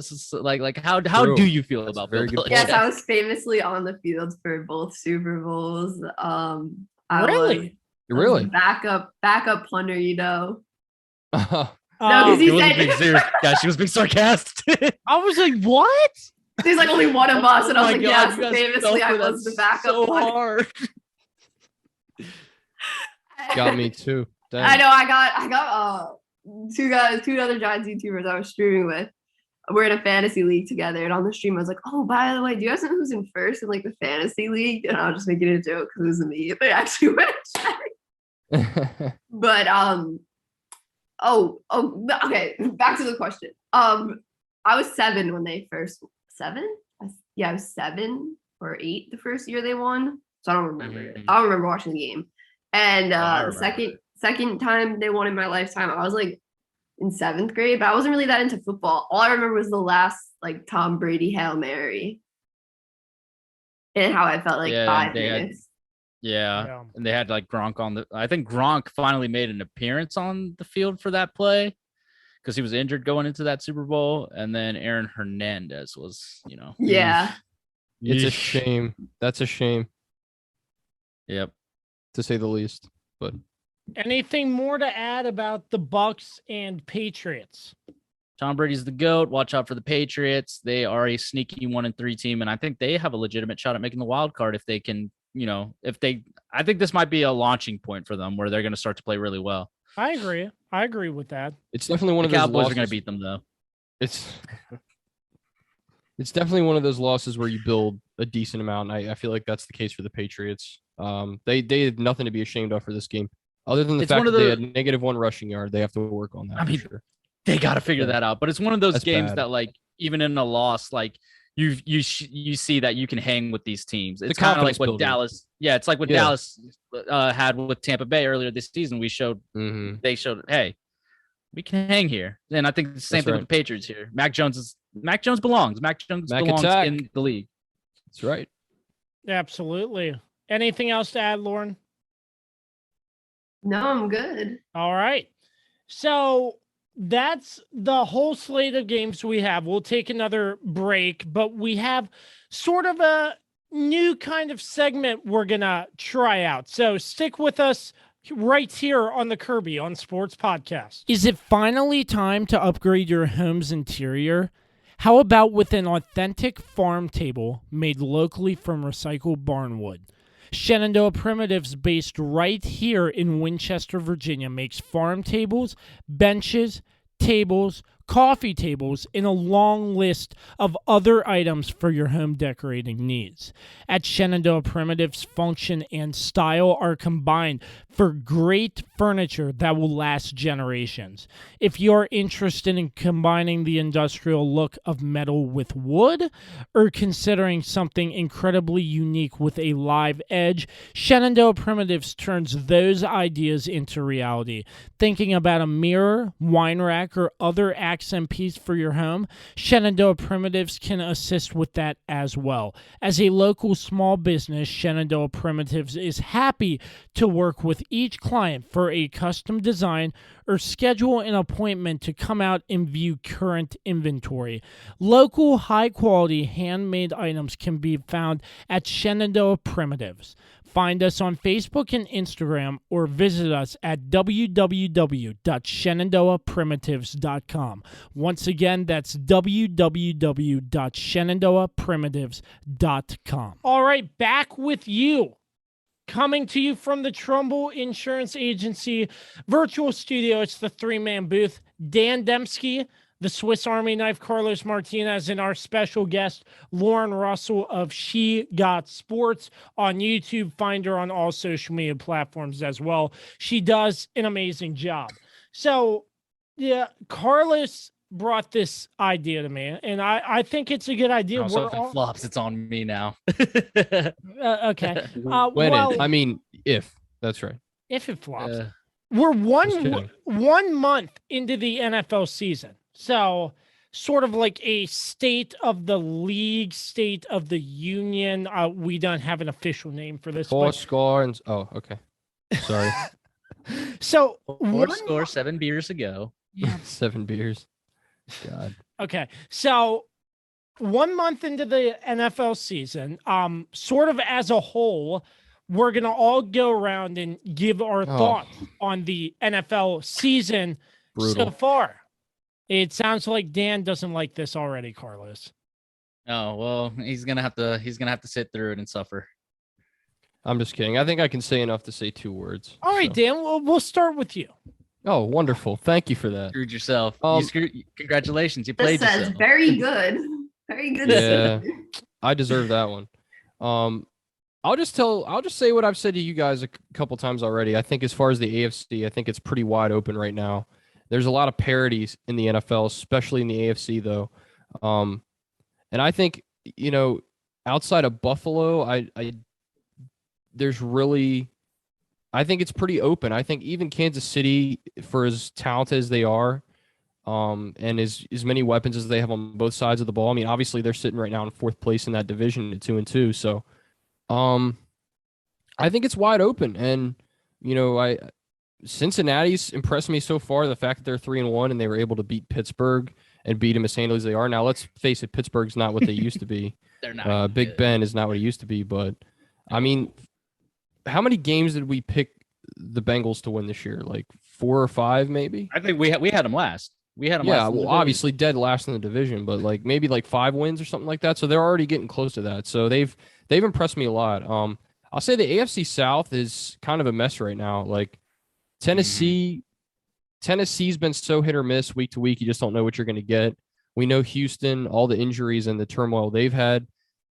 do you feel about Bill Belichick? Yes, I was famously on the field for both Super Bowls. Really? Really? Backup punter, No, because he said being serious. Yeah, she was being sarcastic. I was like, what? He's like only one of us, and I was like, God, yes, famously I was the backup so punter. hard. Got me too. Damn. I know. I got two other Giants YouTubers I was streaming with. We're in a fantasy league together, and on the stream I was like, "Oh, by the way, do you guys know who's in first in like the fantasy league?" And I was just making it a joke because it was me. They actually went check. But okay. Back to the question. I was 7 when they first 7. Yeah, I was 7 or 8 the first year they won. So I don't remember. I don't remember watching the game. And the second time they won in my lifetime, I was like in 7th grade, but I wasn't really that into football. All I remember was the last like Tom Brady Hail Mary and how I felt like 5 minutes. Yeah, and they had like Gronk on the. I think Gronk finally made an appearance on the field for that play because he was injured going into that Super Bowl, and then Aaron Hernandez was, Yeah, it's a shame. That's a shame. Yep, to say the least. But Anything more to add about the Bucks and Patriots? Tom Brady's the GOAT. Watch out for the Patriots. They are a sneaky 1-3 team, and I think they have a legitimate shot at making the wild card if they can, I think this might be a launching point for them where they're going to start to play really well. I agree. I agree with that. It's definitely one of The those Cowboys losses. are going to beat them, though. It's definitely one of those losses where you build a decent amount. I feel like that's the case for the Patriots. They had nothing to be ashamed of for this game, other than the fact that they had -1 rushing yard. They have to work on that. I mean, for sure. They got to figure that out. But it's one of those That's games bad. that, like, even in a loss, like you see that you can hang with these teams. It's kind of confidence like what building. Dallas. Yeah, it's like what Dallas had with Tampa Bay earlier this season. They showed, hey, we can hang here. And I think the same thing with the Patriots here. Mac Jones belongs. Mac Jones belongs in the league. That's right. Absolutely. Anything else to add, Lauren? No, I'm good. All right. So that's the whole slate of games we have. We'll take another break, but we have sort of a new kind of segment we're going to try out. So stick with us right here on the Kirby on Sports Podcast. Is it finally time to upgrade your home's interior? How about with an authentic farm table made locally from recycled barnwood? Shenandoah Primitives, based right here in Winchester, Virginia, makes farm tables, benches, tables, coffee tables, and a long list of other items for your home decorating needs. At Shenandoah Primitives, function and style are combined for great furniture that will last generations. If you're interested in combining the industrial look of metal with wood, or considering something incredibly unique with a live edge, Shenandoah Primitives turns those ideas into reality. Thinking about a mirror, wine rack, or other accent piece for your home, Shenandoah Primitives can assist with that as well. As a local small business, Shenandoah Primitives is happy to work with each client for a custom design or schedule an appointment to come out and view current inventory. Local, high-quality, handmade items can be found at Shenandoah Primitives. Find us on Facebook and Instagram or visit us at www.shenandoahprimitives.com. Once again, that's www.shenandoahprimitives.com. All right, back with you. Coming to you from the Trumbull Insurance Agency virtual studio, it's the three-man booth. Dan Demski, the Swiss Army knife, Carlos Martinez, and our special guest, Lauren Russell of SheGotSports on YouTube. Find her on all social media platforms as well. She does an amazing job. So, yeah, Carlos brought this idea to me, and I think it's a good idea. So if it flops, it's on me now. Okay. If that's right. If it flops. We're one month into the NFL season. So sort of like a state of the league, state of the union. We don't have an official name for this. Okay. Sorry. So score 7 beers ago. Yeah. 7 beers. God. Okay. So 1 month into the NFL season, sort of as a whole, we're going to all go around and give our thoughts on the NFL season so far. It sounds like Dan doesn't like this already, Carlos. Oh, well, he's going to have to sit through it and suffer. I'm just kidding. I think I can say enough to say 2 words. All right, Dan, we'll start with you. Oh, wonderful. Thank you for that. Screwed yourself. Congratulations. You This played says yourself. very good. Very good. Yeah. I deserve that one. I'll just say what I've said to you guys a couple times already. I think as far as the AFC, I think it's pretty wide open right now. There's a lot of parities in the NFL, especially in the AFC, though. And I think, outside of Buffalo, I think it's pretty open. I think even Kansas City, for as talented as they are, and as many weapons as they have on both sides of the ball. I mean, obviously they're sitting right now in 4th place in that division at 2-2. So, I think it's wide open. And, Cincinnati's impressed me so far. The fact that they're 3-1 and they were able to beat Pittsburgh and beat them as handily as they are. Now, let's face it, Pittsburgh's not what they used to be. They're not. Big Ben is not what he used to be. But, I mean, how many games did we pick the Bengals to win this year? Like 4 or 5, maybe? I think we had them last. We had them Yeah, last. well, obviously dead last in the division, but like maybe like 5 wins or something like that. So they're already getting close to that. So they've impressed me a lot. I'll say the AFC South is kind of a mess right now. Like Tennessee's been so hit or miss week to week. You just don't know what you're going to get. We know Houston, all the injuries and the turmoil they've had.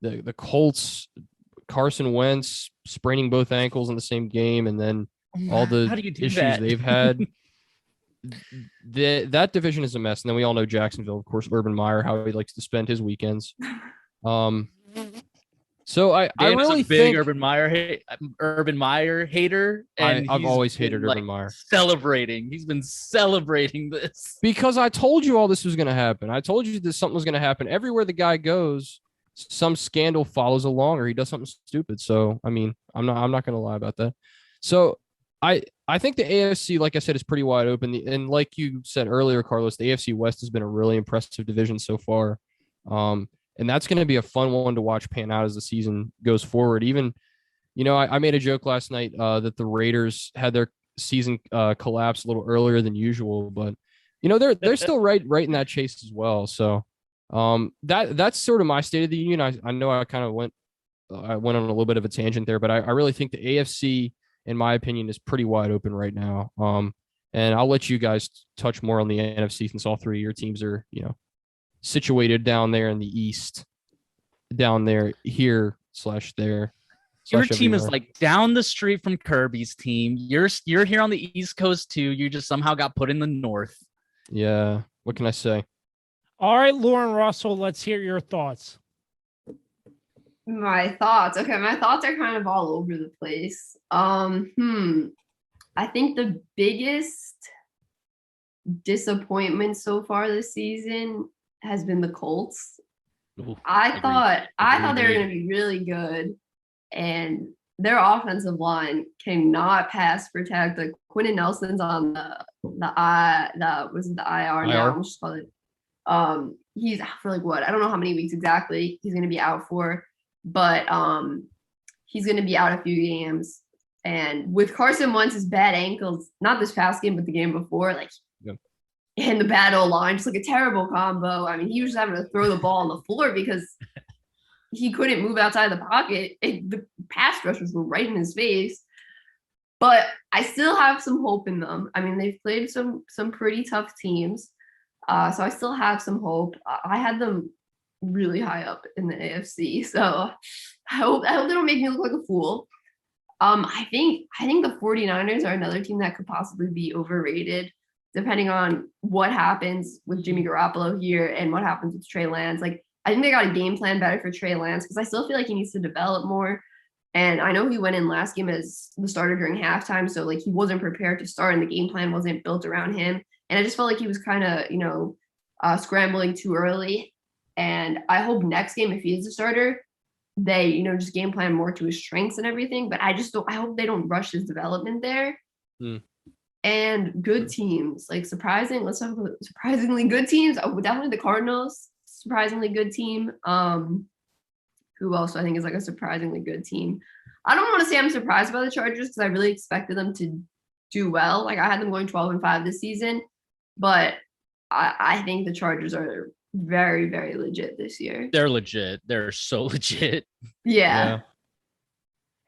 The Colts, Carson Wentz spraining both ankles in the same game, and then all the issues they've had. That division is a mess. And then we all know Jacksonville, of course, Urban Meyer, how he likes to spend his weekends. So I really think Urban Meyer hater. And I've always hated Urban Meyer. Celebrating. He's been celebrating this. Because I told you all this was going to happen. I told you that something was going to happen. Everywhere the guy goes, some scandal follows along or he does something stupid. So, I mean, I'm not going to lie about that. So I think the AFC, like I said, is pretty wide open. And like you said earlier, Carlos, the AFC West has been a really impressive division so far. And that's going to be a fun one to watch pan out as the season goes forward. Even, I made a joke last night that the Raiders had their season collapse a little earlier than usual, but they're still right in that chase as well. So that's sort of my state of the union. I know I kind of went on a little bit of a tangent there, but I really think the AFC, in my opinion, is pretty wide open right now. And I'll let you guys touch more on the NFC since all 3 of your teams are, situated down there in the East, down there, here/there. Your team is like down the street from Kirby's team. You're here on the East Coast too. You just somehow got put in the North. Yeah. What can I say? All right, Lauren Russell, let's hear your thoughts. My thoughts. Okay, my thoughts are kind of all over the place. I think the biggest disappointment so far this season has been the Colts. Ooh, I thought they were going to be really good, and their offensive line cannot pass protect. Like Quentin Nelson's on the IR now. I'll just call it. He's out for I don't know how many weeks exactly he's going to be out for, but he's going to be out a few games. And with Carson Wentz's bad ankles, not this past game, but the game before, and the bad O-line, just a terrible combo. I mean, he was just having to throw the ball on the floor because he couldn't move outside the pocket. The pass rushers were right in his face. But I still have some hope in them. I mean, they've played some pretty tough teams. So I still have some hope. I had them really high up in the AFC. So I hope they don't make me look like a fool. I think the 49ers are another team that could possibly be overrated, depending on what happens with Jimmy Garoppolo here and what happens with Trey Lance. I think they got a game plan better for Trey Lance because I still feel like he needs to develop more. And I know he went in last game as the starter during halftime, so he wasn't prepared to start and the game plan wasn't built around him. And I just felt like he was kind of, scrambling too early. And I hope next game, if he is a starter, they, just game plan more to his strengths and everything. But I hope they don't rush his development there. And good teams, let's talk about surprisingly good teams. Oh, definitely the Cardinals, surprisingly good team. Who else I think is a surprisingly good team. I don't want to say I'm surprised by the Chargers because I really expected them to do well. I had them going 12-5 this season, but I think the Chargers are very, very legit this year. They're legit. They're so legit. Yeah.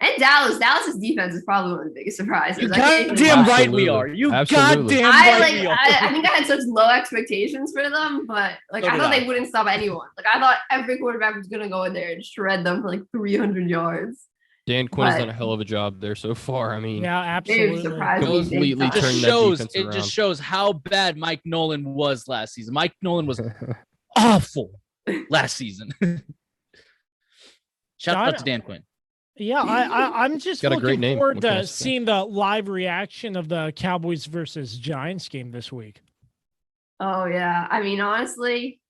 And Dallas's defense is probably one of the biggest surprises. You goddamn right we are. You goddamn right we are. I think I had such low expectations for them, but I thought they wouldn't stop anyone. I thought every quarterback was going to go in there and shred them for 300 yards. Dan Quinn's done a hell of a job there so far. I mean, yeah, absolutely. Completely turned that defense around. It just shows how bad Mike Nolan was last season. Mike Nolan was awful last season. Shout out to Dan Quinn. Yeah, I'm just looking forward to say? seeing the live reaction of the Cowboys versus Giants game this week. Oh, yeah. I mean, honestly,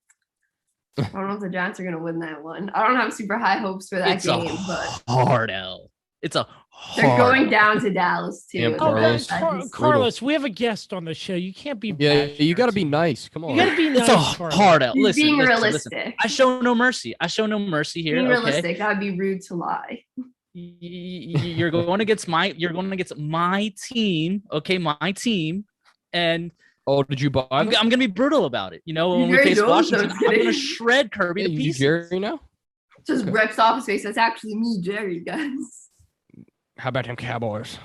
I don't know if the Giants are going to win that one. I don't have super high hopes for that game. But hard L. It's a hard They're going down to Dallas, too. Carlos, we have a guest on the show. You can't be you got to be nice. Come on. You got to be nice. It's a hard L. Listen, being listen, realistic. Listen. I show no mercy. I show no mercy here. Being okay? realistic. That would be rude to lie. You're going against my team. Okay, my team. And did you buy I'm going to be brutal about it. When we Jerry face Jones, Washington, no, I'm going to shred Kirby to you pieces. Jerry now? Just rips off his face. That's actually me, Jerry, guys. How about them Cowboys?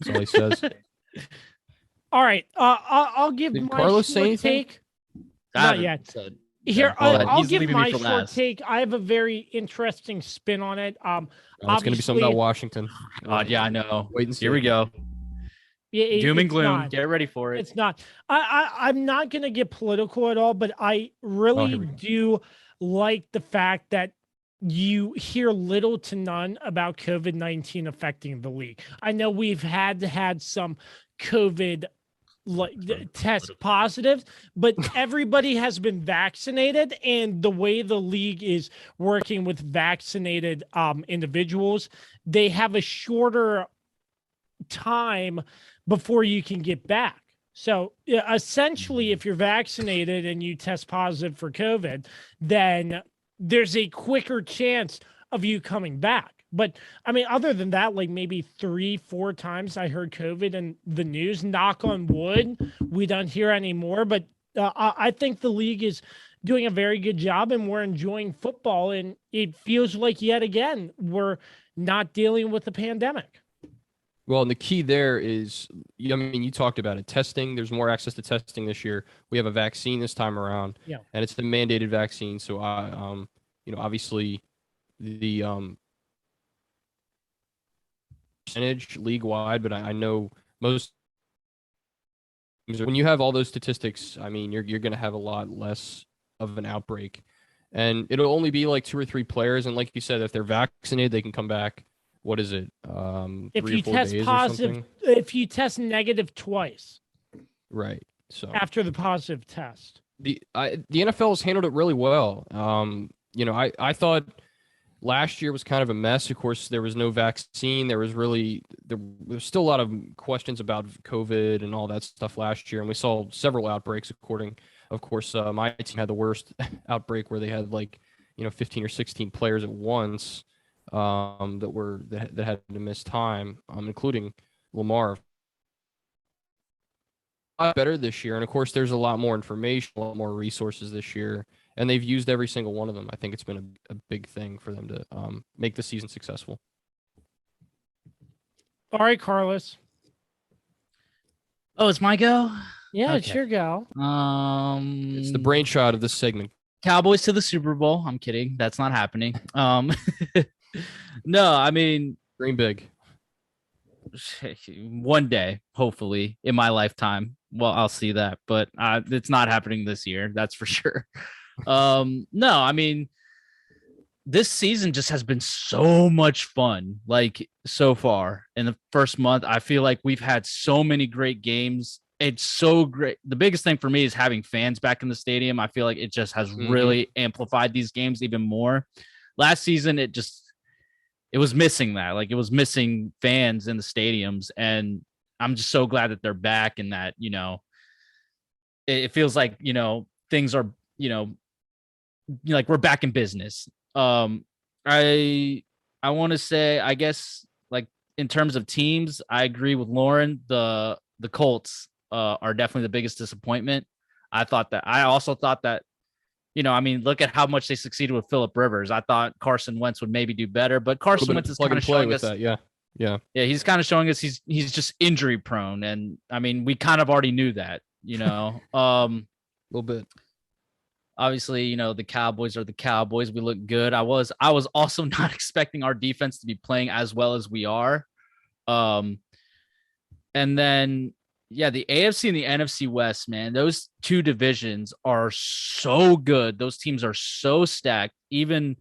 That's all he says. All right. I'll give Did my Carlos say short anything? take. Not yet. Here, I'll give my short take. I have a very interesting spin on it. It's going to be something about Washington. God, yeah, I know. Wait and see. Here we go. Yeah, Doom and gloom. Not. Get ready for it. It's not. I'm not going to get political at all, but I really do like the fact that you hear little to none about COVID-19 affecting the league. I know we've had some COVID test positive, but everybody has been vaccinated, and the way the league is working with vaccinated individuals, they have a shorter time before you can get back. So essentially, if you're vaccinated and you test positive for COVID, then there's a quicker chance of you coming back. But I mean, other than that, like maybe 3-4 times I heard COVID in the news. Knock on wood, we don't hear anymore. But I think the league is doing a very good job, and we're enjoying football. And it feels like yet again we're not dealing with the pandemic. Well, and the key there is, I mean, you talked about it. Testing. There's more access to testing this year. We have a vaccine this time around, and it's the mandated vaccine. So, obviously, the percentage league wide, but I know most when you have all those statistics, I mean, you're going to have a lot less of an outbreak, and it'll only be like 2 or 3 players. And like you said, if they're vaccinated, they can come back. What is it? 3 or 4 days positive, if you test negative twice, right? So after the positive test, the NFL has handled it really well. I thought last year was kind of a mess. Of course, there was no vaccine. There was still a lot of questions about COVID and all that stuff last year, and we saw several outbreaks. Of course, my team had the worst outbreak where they had 15 or 16 players at once. That had to miss time, including Lamar. A lot better this year, and of course, there's a lot more information, a lot more resources this year, and they've used every single one of them. I think it's been a big thing for them to make the season successful. All right, Carlos. Oh, it's my go? Yeah, okay. It's your go. It's the brainchild of this segment. Cowboys to the Super Bowl. I'm kidding. That's not happening. No, I mean, dream big. One day, hopefully, in my lifetime. Well, I'll see that, but it's not happening this year. That's for sure. No, I mean, this season just has been so much fun. So far in the first month, I feel like we've had so many great games. It's so great. The biggest thing for me is having fans back in the stadium. I feel like it just has really amplified these games even more. Last season, it was missing that. It was missing fans in the stadiums, and I'm just so glad that they're back, and that, it feels like, things are, we're back in business. I want to say, I guess, in terms of teams, I agree with Lauren. The Colts are definitely the biggest disappointment. I also thought that, look at how much they succeeded with Phillip Rivers. I thought Carson Wentz would maybe do better, but Carson Wentz is kind of showing us that. Yeah. He's kind of showing us he's just injury prone, and we kind of already knew that, a little bit. Obviously, the Cowboys are the Cowboys. We look good. I was also not expecting our defense to be playing as well as we are. And then, the AFC and the NFC West, man, those two divisions are so good. Those teams are so stacked. Even,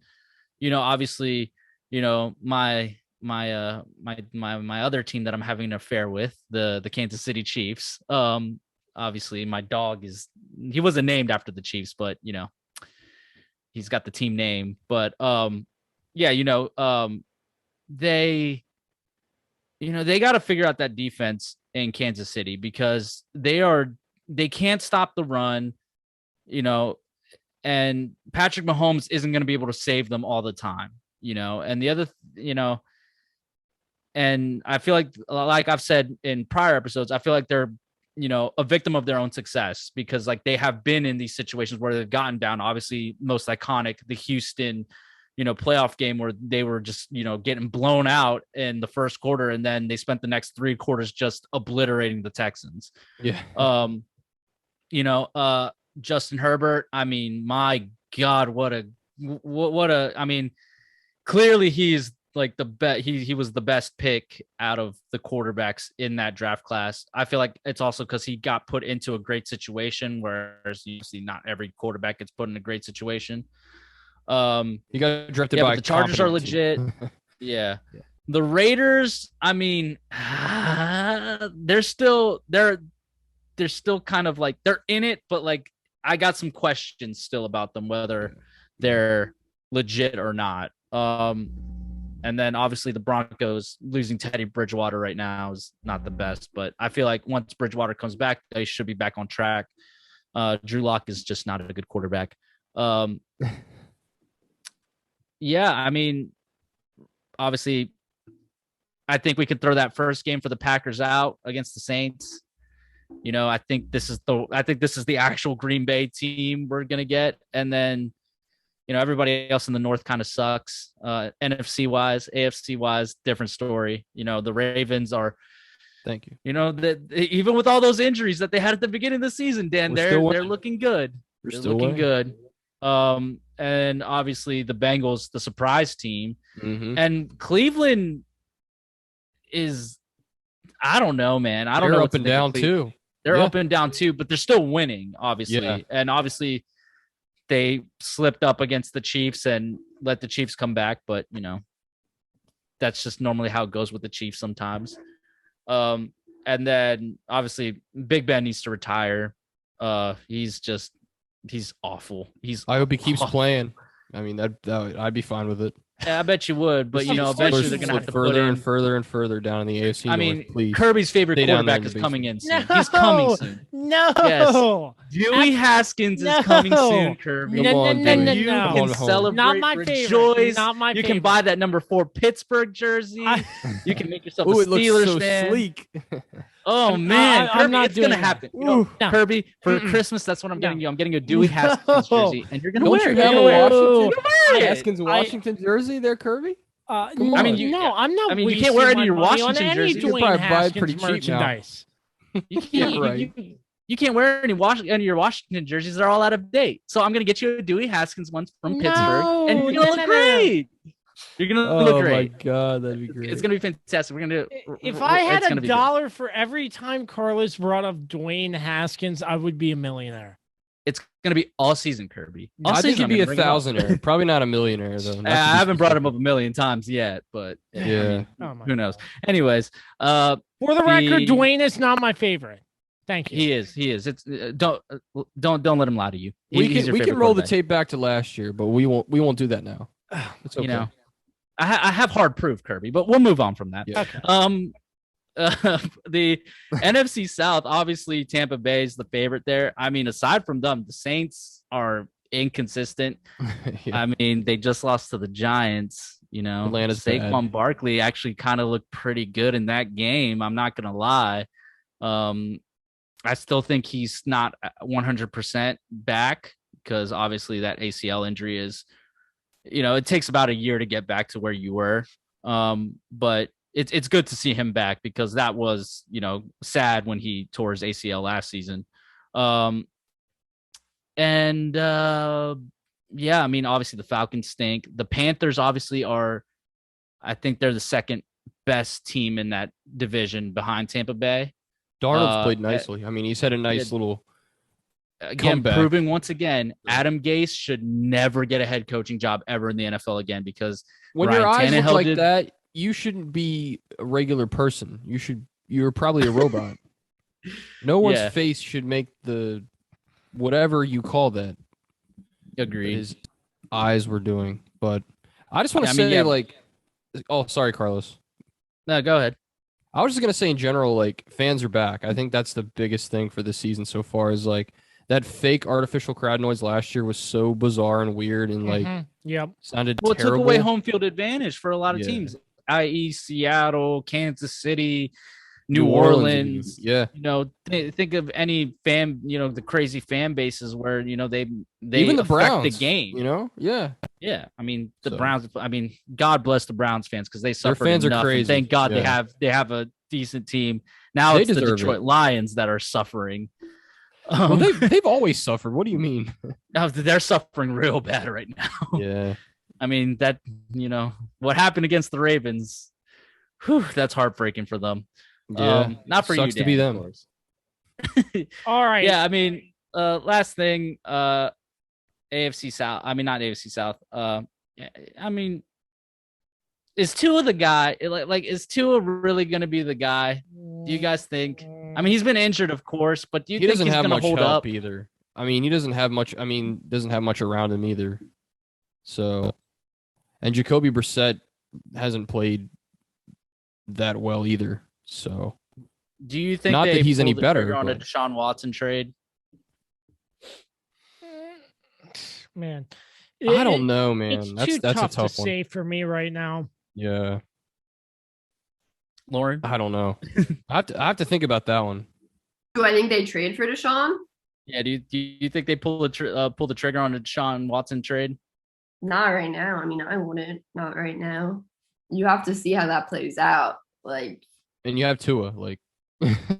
obviously, my other team that I'm having an affair with, the Kansas City Chiefs. Obviously, my dog he wasn't named after the Chiefs, but he's got the team name. But they got to figure out that defense in Kansas City, because they can't stop the run, and Patrick Mahomes isn't going to be able to save them all the time, and the other, And I feel like I've said in prior episodes, I feel like they're, a victim of their own success because like they have been in these situations where they've gotten down. Obviously, most iconic, the Houston, playoff game where they were just, getting blown out in the first quarter. And then they spent the next 3 quarters just obliterating the Texans. Yeah. Justin Herbert. I mean, my God, clearly he's like the best. He was the best pick out of the quarterbacks in that draft class. I feel like it's also because he got put into a great situation, whereas you see not every quarterback gets put in a great situation. He got drafted by the Chargers are legit. Yeah. The Raiders, I mean, they're still kind of like they're in it, but like I got some questions still about them, whether they're legit or not. And then obviously the Broncos losing Teddy Bridgewater right now is not the best, but I feel like once Bridgewater comes back, they should be back on track. Drew Lock is just not a good quarterback. Yeah, I mean, obviously, I think we could throw that first game for the Packers out against the Saints. I think this is the actual Green Bay team we're gonna get, and then everybody else in the North kind of sucks. NFC wise, AFC wise, different story. The Ravens are. Thank you. Even with all those injuries that they had at the beginning of the season, Dan, they're looking good. They're looking good. And obviously the Bengals, the surprise team, and Cleveland is, I don't know, man. I don't know. They're up and down too. They're up and down too, but they're still winning, obviously. Yeah. And obviously they slipped up against the Chiefs and let the Chiefs come back. But, that's just normally how it goes with the Chiefs sometimes. And then obviously Big Ben needs to retire. He's awful. I hope he keeps playing. I mean, that I'd be fine with it. Yeah, I bet you would, but eventually they're gonna have to further and further and further down in the AFC. I mean, please. Kirby's favorite quarterback is coming in soon. No, he's coming soon. No, yes. Dewey Haskins is coming soon, Kirby. No. You can celebrate, not my rejoice. Favorite. Not my You favorite. can buy that number 4 Pittsburgh jersey. You can make yourself a it Steelers looks so fan. sleek. Oh man, Kirby, I'm not it's gonna doing happen. No. Kirby, for Christmas, that's what I'm getting you. I'm getting a Dewey Haskins jersey, and you're gonna Don't wear you it. have a Washington Haskins I- Washington jersey there, Kirby? No, I mean, I'm not. I mean, you wasting can't wear any my of your money on Washington any jerseys. You could Dwayne probably buy it Haskins pretty cheap now. merchandise. You can't. Right. You can't wear any of your Washington jerseys. They're all out of date. So I'm gonna get you a Dewey Haskins one from Pittsburgh, and you're gonna look great. You're gonna look great. Oh my God, that'd be great. It's gonna be fantastic. We're gonna. If I had $1 for every time Carlos brought up Dwayne Haskins, I would be a millionaire. It's gonna be all season, Kirby. All I think season, he'd be a thousandaire. Probably not a millionaire though. I haven't brought him up a million times yet, but yeah. Who knows? Anyways, for the record, Dwayne is not my favorite. Thank you. He is. It's don't let him lie to you. We can roll the tape back to last year, but we won't do that now. It's okay. I have hard proof, Kirby, but we'll move on from that. Yeah. Okay. The NFC South, obviously Tampa Bay is the favorite there. I mean, aside from them, the Saints are inconsistent. Yeah. I mean, they just lost to the Giants. Atlanta's Saquon Barkley actually kind of looked pretty good in that game. I'm not gonna lie. I still think he's not 100% back because obviously that ACL injury is, it takes about a year to get back to where you were. But it's good to see him back because that was, sad when he tore his ACL last season. Yeah, I mean, obviously the Falcons stink. The Panthers obviously I think they're the second best team in that division behind Tampa Bay. Darnold's played nicely. I mean, he's had a nice little comeback. Proving once again, Adam Gase should never get a head coaching job ever in the NFL again because when Ryan your eyes Tannehill look like that, you shouldn't be a regular person. You're probably a robot. No one's face should make the whatever you call that. Agreed. His eyes were doing, but I just want to say, oh, sorry, Carlos. No, go ahead. I was just gonna say in general, fans are back. I think that's the biggest thing for this season so far. Is that fake artificial crowd noise last year was so bizarre and weird and sounded Well, terrible. it took away home field advantage for a lot of teams. i.e., Seattle, Kansas City, New Orleans. Yeah. Think of any fan, the crazy fan bases where, they even the affect Browns, the game. Yeah. Yeah. I mean, the Browns, God bless the Browns fans because they suffered fans enough. are crazy. And thank God Yeah. they have a decent team. Now They it's the deserve Detroit it. Lions that are suffering. Well, they've always suffered. What do you mean? They're suffering real bad right now. Yeah. I mean, that, what happened against the Ravens, that's heartbreaking for them. Yeah. Not for Sucks you, to be Dan, them. of course. All right. Yeah, I mean, last thing, AFC South. I mean, not AFC South. I mean, is Tua the guy? Is Tua really going to be the guy? Do you guys think? I mean, he's been injured, of course, but do you think he's going to hold up either? I mean, he doesn't have much. Doesn't have much around him either. So, and Jacoby Brissett hasn't played that well either. So, do you think not that he's any better on a but... Deshaun Watson trade? Man, I don't know, man. It's That's tough a tough to one. say for me right now. Yeah, Lauren, I don't know. I have to think about that one. Do I think they trade for Deshaun? Yeah. Do you think they pull the trigger on a Deshaun Watson trade? Not right now. I mean, I wouldn't. Not right now. You have to see how that plays out. And you have Tua,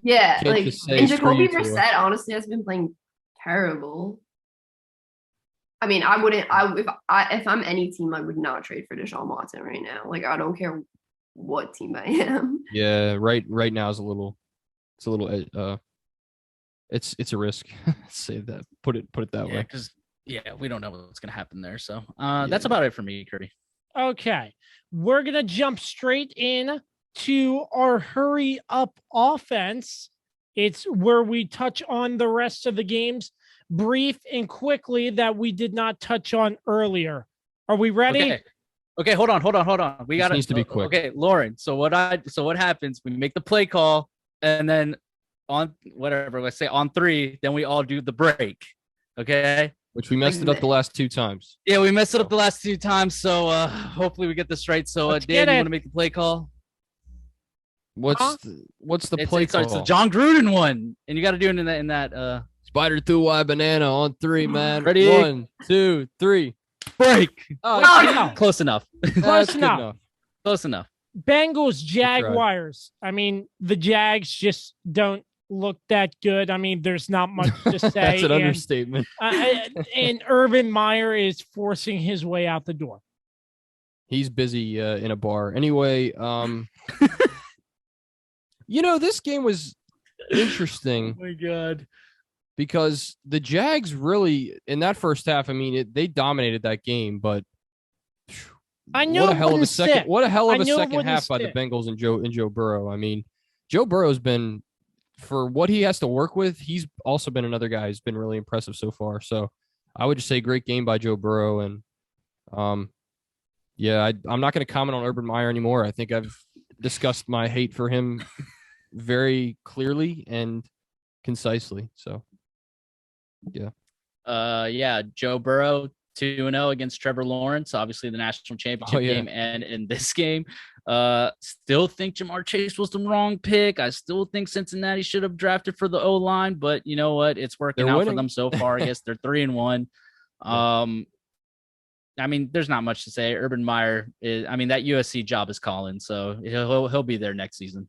yeah, Can't just say, and "Screw Jacoby you, Tua." Brissett honestly has been playing terrible. I mean, I wouldn't. If I'm any team, I would not trade for Deshaun Watson right now. I don't care what team I am. Yeah, right now is it's a risk. Say that. Put it that way. Because we don't know what's going to happen there. So that's about it for me, Kirby. Okay, we're gonna jump straight in to our hurry up offense. It's where we touch on the rest of the games brief and quickly that we did not touch on earlier. Are we ready? Okay, hold on. We got needs to be quick. Okay, Lauren. So what happens? We make the play call, and then on whatever, let's say on 3, then we all do the break. Okay. Which we messed it up the last 2 times. Yeah, we messed it up the last 2 times. So hopefully we get this right. So Dan, you want to make the play call? What's the play call? It's a John Gruden one, and you got to do it in that. Spider through Y banana on 3, man. Ready? 1, 2, 3. Break. No. Close enough. Close enough. Close enough. Bengals, Jaguars. I mean, the Jags just don't look that good. I mean, there's not much to say. That's an understatement. And Urban Meyer is forcing his way out the door. He's busy in a bar. Anyway, this game was interesting. Oh my God. Because the Jags really, in that first half, I mean, they dominated that game, but I know what a hell of a second! What a hell of a second half by stick. the Bengals and Joe Burrow. I mean, Joe Burrow's been, for what he has to work with, he's also been another guy who's been really impressive so far. So I would just say great game by Joe Burrow, and I'm not going to comment on Urban Meyer anymore. I think I've discussed my hate for him very clearly and concisely. So. Yeah. Joe Burrow 2-0 against Trevor Lawrence, obviously the national championship game, and in this game, still think Jamar Chase was the wrong pick. I still think Cincinnati should have drafted for the O-line, but you know what? It's working out for them so far. I guess they're 3-1. I mean, there's not much to say. Urban Meyer that USC job is calling, so he'll be there next season.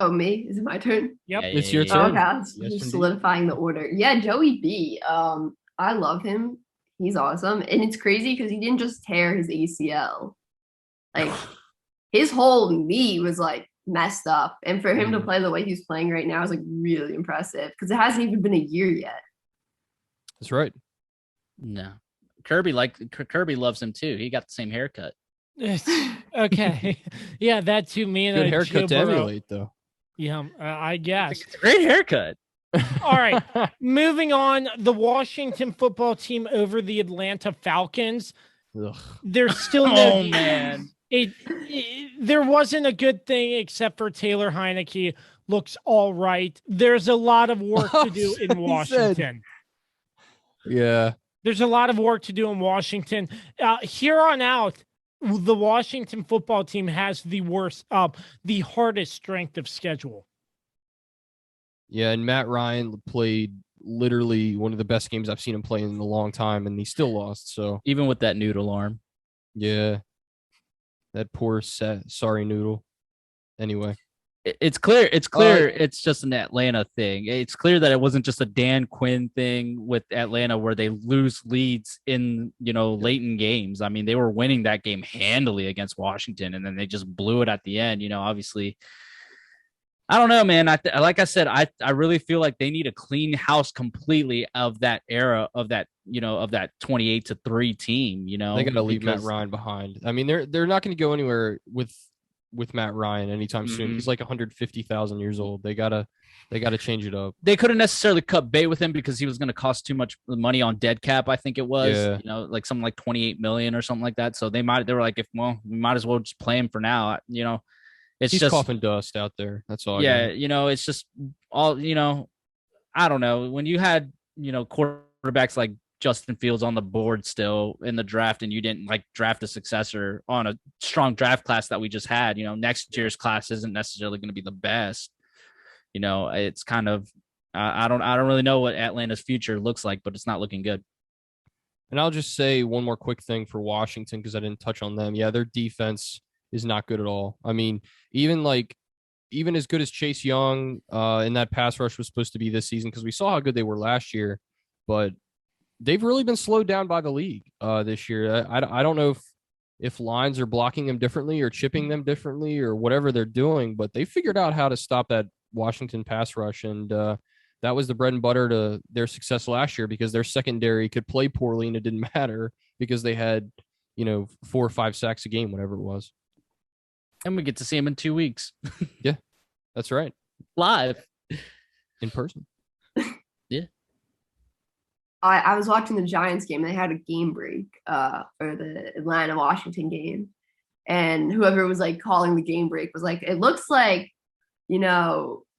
Oh, me? Is it my turn? Yep. It's your turn. Okay, just solidifying the order. Yeah, Joey B. I love him. He's awesome. And it's crazy because he didn't just tear his ACL. His whole knee was messed up. And for him to play the way he's playing right now is really impressive because it hasn't even been a year yet. That's right. No. Kirby loves him too. He got the same haircut. Okay. Yeah, that too. Me and good haircut to Joe Burrow. emulate, though. Yeah, I guess. It's a great haircut. All right. Moving on, the Washington football team over the Atlanta Falcons. Ugh. There's still Oh man. There wasn't a good thing except for Taylor Heineke. Looks all right. There's a lot of work to do in Washington. Yeah. There's a lot of work to do in Washington. Here on out, the Washington football team has the hardest strength of schedule. Yeah, and Matt Ryan played literally one of the best games I've seen him play in a long time, and he still lost. So Even with that noodle arm. yeah, that poor sorry noodle. Anyway, It's clear. It's clear. It's just an Atlanta thing. It's clear that it wasn't just a Dan Quinn thing with Atlanta where they lose leads in, late in games. I mean, they were winning that game handily against Washington, and then they just blew it at the end. Obviously, I don't know, man. Like I said, I really feel like they need a clean house completely of that era of that 28-3 team. They got to leave Matt Ryan behind. I mean, they're not going to go anywhere with Matt Ryan anytime soon. He's like 150,000 years old. They gotta change it up. They couldn't necessarily cut bait with him because he was going to cost too much money on dead cap. I think it was, like something like 28 million or something like that. So they were like, we might as well just play him for now. He's just coughing dust out there. That's all. Yeah. It's just all, I don't know. When you had, quarterbacks like Justin Fields on the board still in the draft, and you didn't draft a successor on a strong draft class that we just had, next year's class isn't necessarily going to be the best. It's kind of, I don't really know what Atlanta's future looks like, but it's not looking good. And I'll just say one more quick thing for Washington, because I didn't touch on them. Yeah, their defense is not good at all. I mean, even as good as Chase Young in that pass rush was supposed to be this season, because we saw how good they were last year, but they've really been slowed down by the league this year. I don't know if lines are blocking them differently or chipping them differently or whatever they're doing, but they figured out how to stop that Washington pass rush. And that was the bread and butter to their success last year, because their secondary could play poorly and it didn't matter because they had, 4 or 5 sacks a game, whatever it was. And we get to see him in 2 weeks. Yeah, that's right. Live. In person. Yeah. I was watching the Giants game. They had a game break for the Atlanta-Washington game. And whoever was calling the game break was like, it looks like,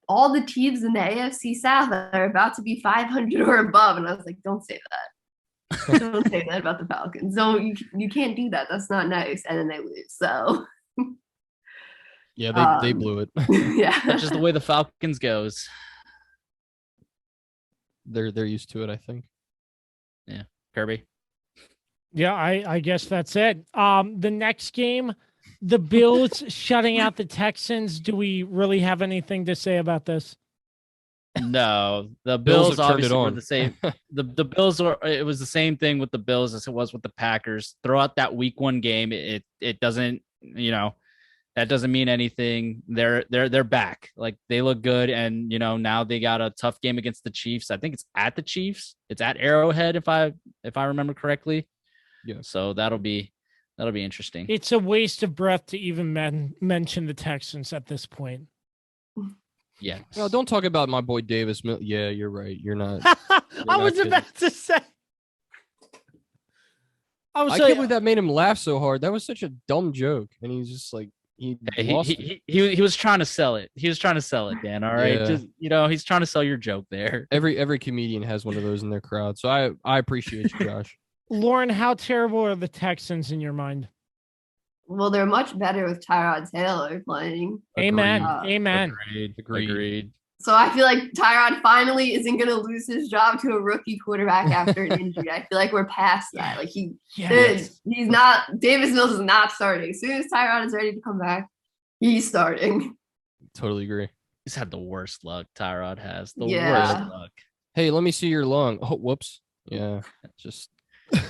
all the teams in the AFC South are about to be 500 or above. And I was like, don't say that. Don't say that about the Falcons. No, you can't do that. That's not nice. And then they lose. So yeah, they blew it. Yeah. That's just the way the Falcons goes. They're used to it, I think. Yeah. Kirby. Yeah, I guess that's it. The next game, the Bills shutting out the Texans. Do we really have anything to say about this? No, the Bills obviously were on. the same. The Bills it was the same thing with the Bills as it was with the Packers. Throughout that week 1 game, it doesn't, that doesn't mean anything. They're back. They look good, and now they got a tough game against the Chiefs. I think it's at the Chiefs. It's at Arrowhead if I remember correctly. Yeah. So that'll be interesting. It's a waste of breath to even mention the Texans at this point. Yeah. Well, don't talk about my boy Davis. Yeah, you're right. You're not. I was about to say. I can't believe that made him laugh so hard. That was such a dumb joke, and he's just he was trying to sell it. He was trying to sell it, Dan. All right, Yeah. just he's trying to sell your joke there. Every comedian has one of those in their crowd, so I appreciate you, Josh. Lauren, how terrible are the Texans in your mind? Well, they're much better with Tyrod Taylor playing. Amen. Agreed. Amen. Agreed. So I feel like Tyrod finally isn't going to lose his job to a rookie quarterback after an injury. I feel like we're past that. He's not. Davis Mills is not starting. As soon as Tyrod is ready to come back, he's starting. Totally agree. He's had the worst luck. Tyrod has the Yeah. worst luck. Hey, let me see your lung. Oh, whoops. Yeah, just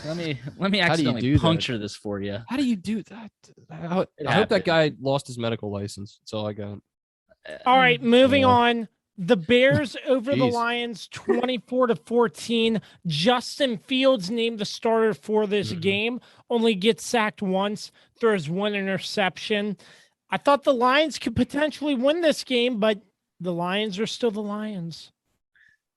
Let me How do you accidentally do that? puncture this for you. how do you do that? I hope happens. that guy lost his medical license. That's all I got. All right, moving Yeah. on. The Bears over the Jeez. Lions 24-14. Justin Fields named the starter for this game, only gets sacked once, throws 1 interception. I thought the Lions could potentially win this game, but the Lions are still the Lions.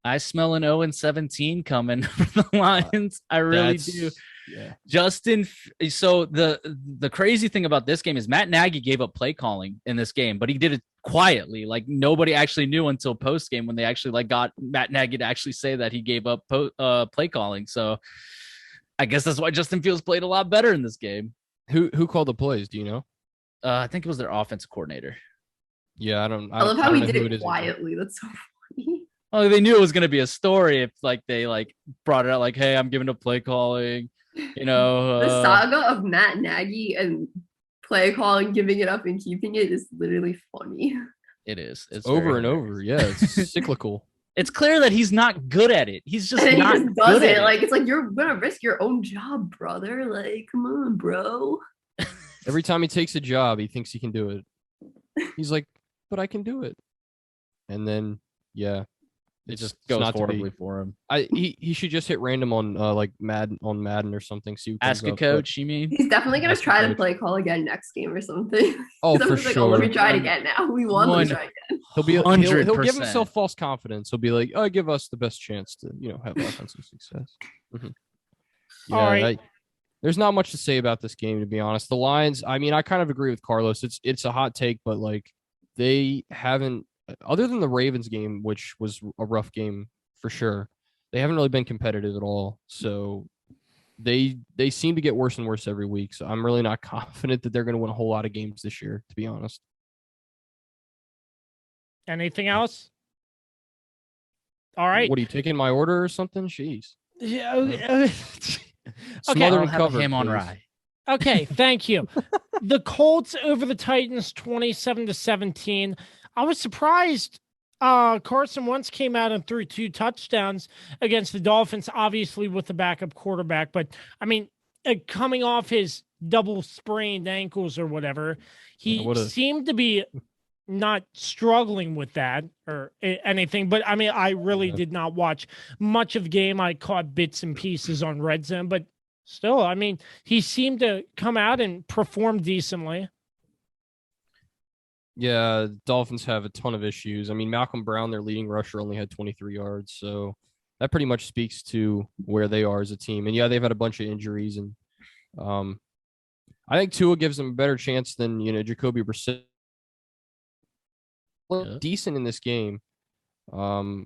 I smell an 0-17 coming from the Lions. I really do. Yeah. Justin. So the crazy thing about this game is Matt Nagy gave up play calling in this game, but he did it quietly. Nobody actually knew until post game when they actually got Matt Nagy to actually say that he gave up play calling. So I guess that's why Justin Fields played a lot better in this game. Who called the plays? Do you know? I think it was their offensive coordinator. Yeah, I love how he did it quietly. That's so funny. Oh, they knew it was going to be a story if like they like brought it out like, hey, I'm giving up play calling, The saga of Matt Nagy and play calling, giving it up and keeping it is literally funny. It is. It's over and over. Yeah, it's cyclical. It's clear that he's not good at it. He's just not he just does good it. at Like it's like you're gonna risk your own job, brother. Like, come on, bro. Every time he takes a job, he thinks he can do it. He's like, but I can do it. And then, yeah, it just goes horribly for him. He should just hit random on like Madden or something. See what Ask a coach, you mean? He's definitely gonna try to play call again next game or something. Oh, for like, sure. Oh, let me try it again now. We won. Let me try again. He'll give himself false confidence. He'll be like, "Oh, give us the best chance to have offensive success." Mm-hmm. Yeah, all right. There's not much to say about this game, to be honest. The Lions, I mean, I kind of agree with Carlos. It's a hot take, but like they haven't, other than the Ravens game, which was a rough game for sure, they haven't really been competitive at all. So they seem to get worse and worse every week. So I'm really not confident that they're going to win a whole lot of games this year, to be honest. Anything else? All right. What are you taking my order or something? Jeez. Yeah. Okay, I'll have him on rye. Okay, thank you. The Colts over the Titans 27-17. I was surprised Carson Wentz came out and threw 2 touchdowns against the Dolphins, obviously with the backup quarterback. But, I mean, coming off his double sprained ankles or whatever, he seemed to be not struggling with that or anything. But, I mean, I really did not watch much of the game. I caught bits and pieces on Red Zone. But still, I mean, he seemed to come out and perform decently. Yeah, Dolphins have a ton of issues. I mean, Malcolm Brown, their leading rusher, only had 23 yards. So that pretty much speaks to where they are as a team. And, yeah, they've had a bunch of injuries. And I think Tua gives them a better chance than, Jacoby Brissett. Decent in this game. I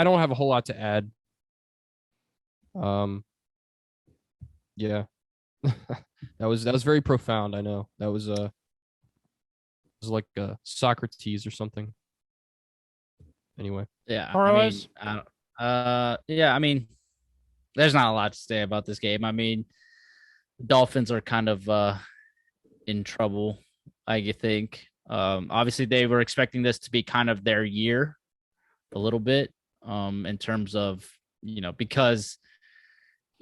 don't have a whole lot to add. Yeah. that was very profound. I know that was like Socrates or something. Anyway. Yeah. Carlos? I mean, there's not a lot to say about this game. I mean, Dolphins are kind of in trouble, I think. Obviously they were expecting this to be kind of their year a little bit, in terms of, because,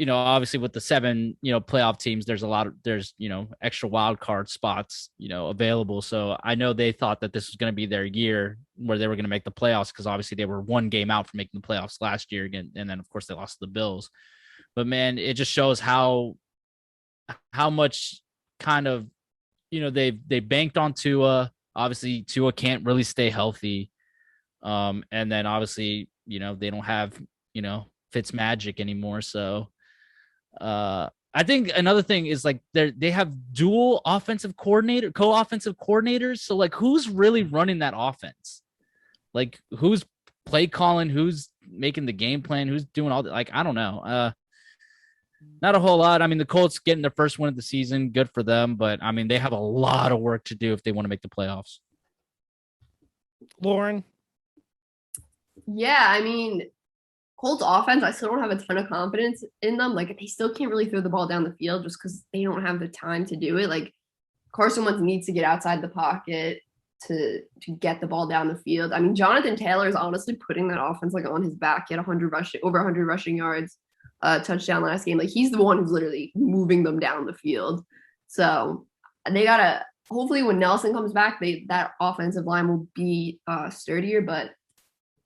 obviously with the 7, playoff teams, there's extra wild card spots, available. So I know they thought that this was going to be their year where they were going to make the playoffs, because obviously they were 1 game out from making the playoffs last year again. And then of course they lost to the Bills, but man, it just shows how much kind of, they banked on Tua. Obviously Tua can't really stay healthy. And then obviously, they don't have, Fitz magic anymore. So I think another thing is like they have dual co-offensive coordinators. So like, who's really running that offense? Like, who's play calling, who's making the game plan, who's doing all that? Like, I don't know. Not a whole lot. I mean, the Colts getting their first win of the season, good for them. But I mean, they have a lot of work to do if they want to make the playoffs. Lauren? Yeah, I mean, Colts offense, I still don't have a ton of confidence in them. Like, they still can't really throw the ball down the field just because they don't have the time to do it. Like, Carson Wentz needs to get outside the pocket to get the ball down the field. I mean, Jonathan Taylor is honestly putting that offense like on his back. He had over 100 rushing yards, touchdown last game. Like, he's the one who's literally moving them down the field. So they gotta, hopefully when Nelson comes back, that offensive line will be sturdier. But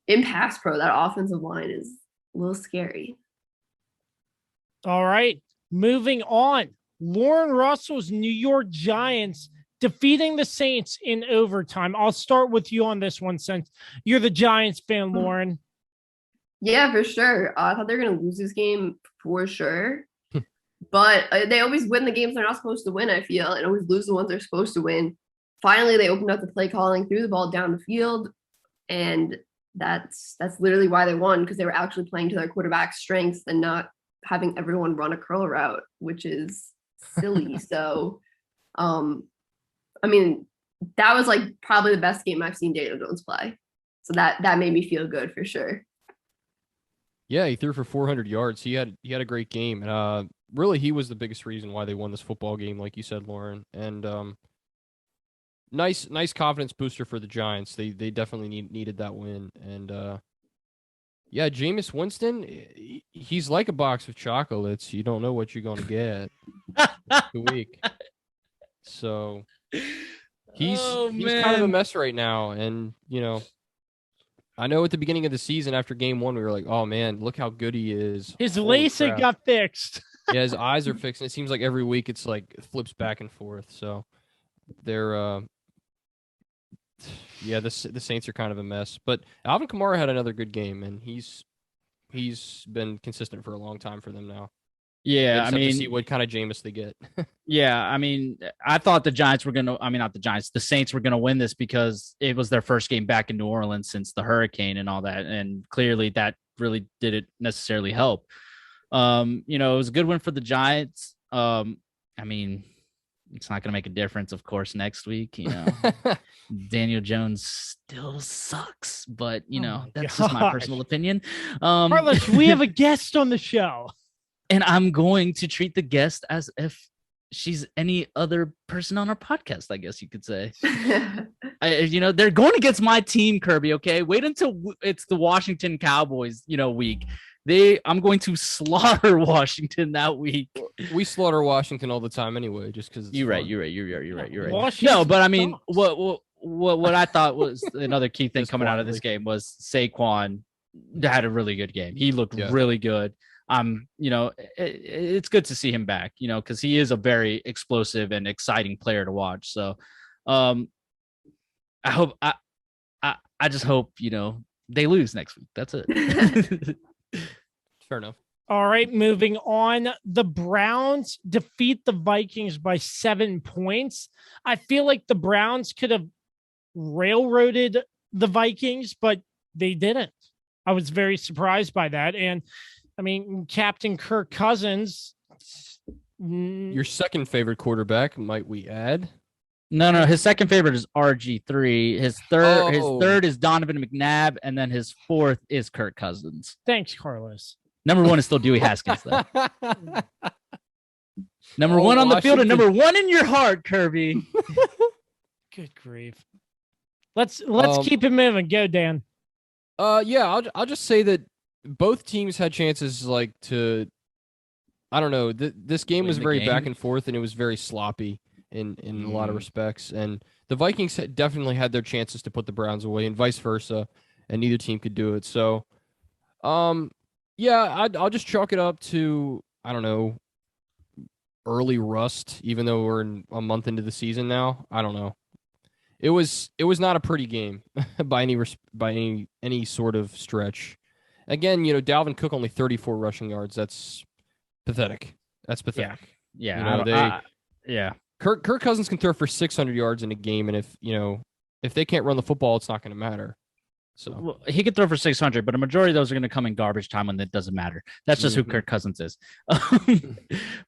in pass pro, that offensive line is a little scary. All right. Moving on. Lauren Russell's New York Giants defeating the Saints in overtime. I'll start with you on this one since you're the Giants fan, Lauren. Yeah, for sure. I thought they were going to lose this game for sure. But they always win the games they're not supposed to win, I feel, and always lose the ones they're supposed to win. Finally, they opened up the play calling, threw the ball down the field, and that's literally why they won, because they were actually playing to their quarterback's strengths and not having everyone run a curl route, which is silly. So, I mean, that was like probably the best game I've seen Daniel Jones play. So that made me feel good for sure. Yeah, he threw for 400 yards. He had a great game, and really, he was the biggest reason why they won this football game, like you said, Lauren. And nice confidence booster for the Giants. They definitely needed that win. And yeah, Jameis Winston, he's like a box of chocolates. You don't know what you're going to get the week. So he's kind of a mess right now, and I know at the beginning of the season after game 1, we were like, oh, man, look how good he is. His LASIK got fixed. Yeah, his eyes are fixed. And it seems like every week it's like it flips back and forth. So they're, the Saints are kind of a mess. But Alvin Kamara had another good game, and he's been consistent for a long time for them now. Yeah, I mean, to see what kind of Jameis they get. Yeah, I mean, I thought the Saints were going to win this because it was their first game back in New Orleans since the hurricane and all that. And clearly that really didn't necessarily help. It was a good win for the Giants. I mean, it's not going to make a difference, of course, next week. Daniel Jones still sucks, but, that's just my personal opinion. Carlos, we have a guest on the show. And I'm going to treat the guest as if she's any other person on our podcast, I guess you could say. They're going against my team, Kirby, okay? Wait until it's the Washington Cowboys, week. I'm going to slaughter Washington that week. We slaughter Washington all the time anyway, just because You're right. No, but I mean, what I thought was another key thing coming out of this game was Saquon had a really good game. He looked really good. It's good to see him back, because he is a very explosive and exciting player to watch. So, I just hope, they lose next week. That's it. Fair enough. All right, moving on. The Browns defeat the Vikings by 7 points. I feel like the Browns could have railroaded the Vikings, but they didn't. I was very surprised by that. And I mean, Captain Kirk Cousins. Your second favorite quarterback, might we add? No. His second favorite is RG3. His third is Donovan McNabb, and then his fourth is Kirk Cousins. Thanks, Carlos. Number 1 is still Dewey Haskins, though. Number 1 on the field and number 1 in your heart, Kirby. Good grief. Let's keep it moving. Go, Dan. Yeah, I'll just say that both teams had chances to, I don't know, this game was very back and forth, and it was very sloppy in a lot of respects. And the Vikings definitely had their chances to put the Browns away, and vice versa, and neither team could do it. So, yeah, I'll just chalk it up to, I don't know, early rust, even though we're a month into the season now. I don't know. It was not a pretty game by any sort of stretch. Again, Dalvin Cook only 34 rushing yards. That's pathetic. Yeah. Kirk Cousins can throw for 600 yards in a game, and if they can't run the football, it's not going to matter. So he could throw for 600, but a majority of those are going to come in garbage time when it doesn't matter. That's just who Kirk Cousins is.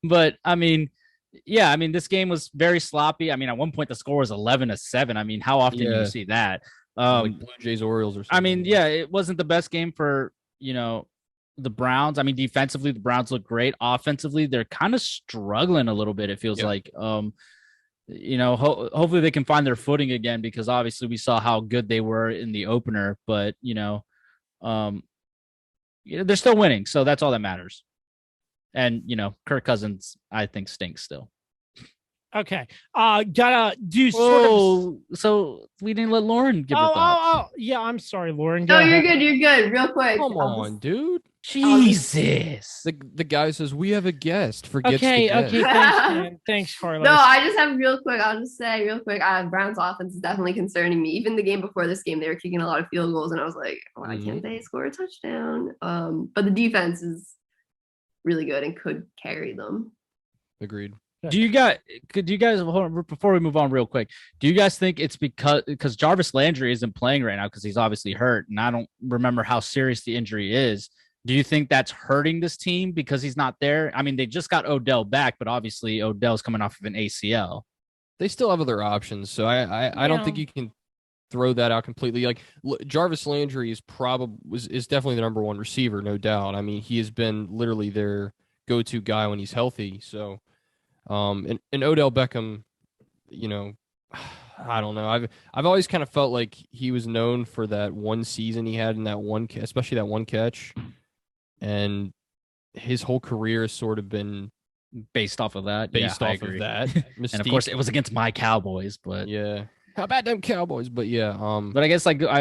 But I mean, this game was very sloppy. I mean, at one point the score was 11-7. I mean, how often do you see that? Like Blue Jays Orioles or something. I mean, it wasn't the best game for the Browns. I mean, defensively the Browns look great. Offensively, they're kind of struggling a little bit. It feels like. Hopefully they can find their footing again, because obviously we saw how good they were in the opener. But they're still winning, so that's all that matters. And Kirk Cousins, I think, stinks still. Okay. Gotta do So we didn't let Lauren give her thoughts. Yeah, I'm sorry, Lauren. No, you're good. You're good. Real quick. Come on, dude. Jesus. The guy says we have a guest. Forgets the guest. Okay. Thanks, man. Thanks, Carlos. No, I just have real quick. I'll just say real quick. Browns offense is definitely concerning me. Even the game before this game, they were kicking a lot of field goals, and I was like, why can't they score a touchdown? But the defense is really good and could carry them. Agreed. Do you guys hold on, before we move on real quick? Do you guys think it's because Jarvis Landry isn't playing right now because he's obviously hurt, and I don't remember how serious the injury is? Do you think that's hurting this team because he's not there? I mean, they just got Odell back, but obviously Odell's coming off of an ACL. They still have other options, so I don't think you can throw that out completely. Like Jarvis Landry is definitely the number one receiver, no doubt. I mean, he has been literally their go-to guy when he's healthy. So, and Odell Beckham, you know, I don't know. I've always kind of felt like he was known for that one season he had in that especially that one catch, and his whole career has sort of been based off of that. Of that. And of course, it was against my Cowboys, but yeah. How about them Cowboys? But yeah, but I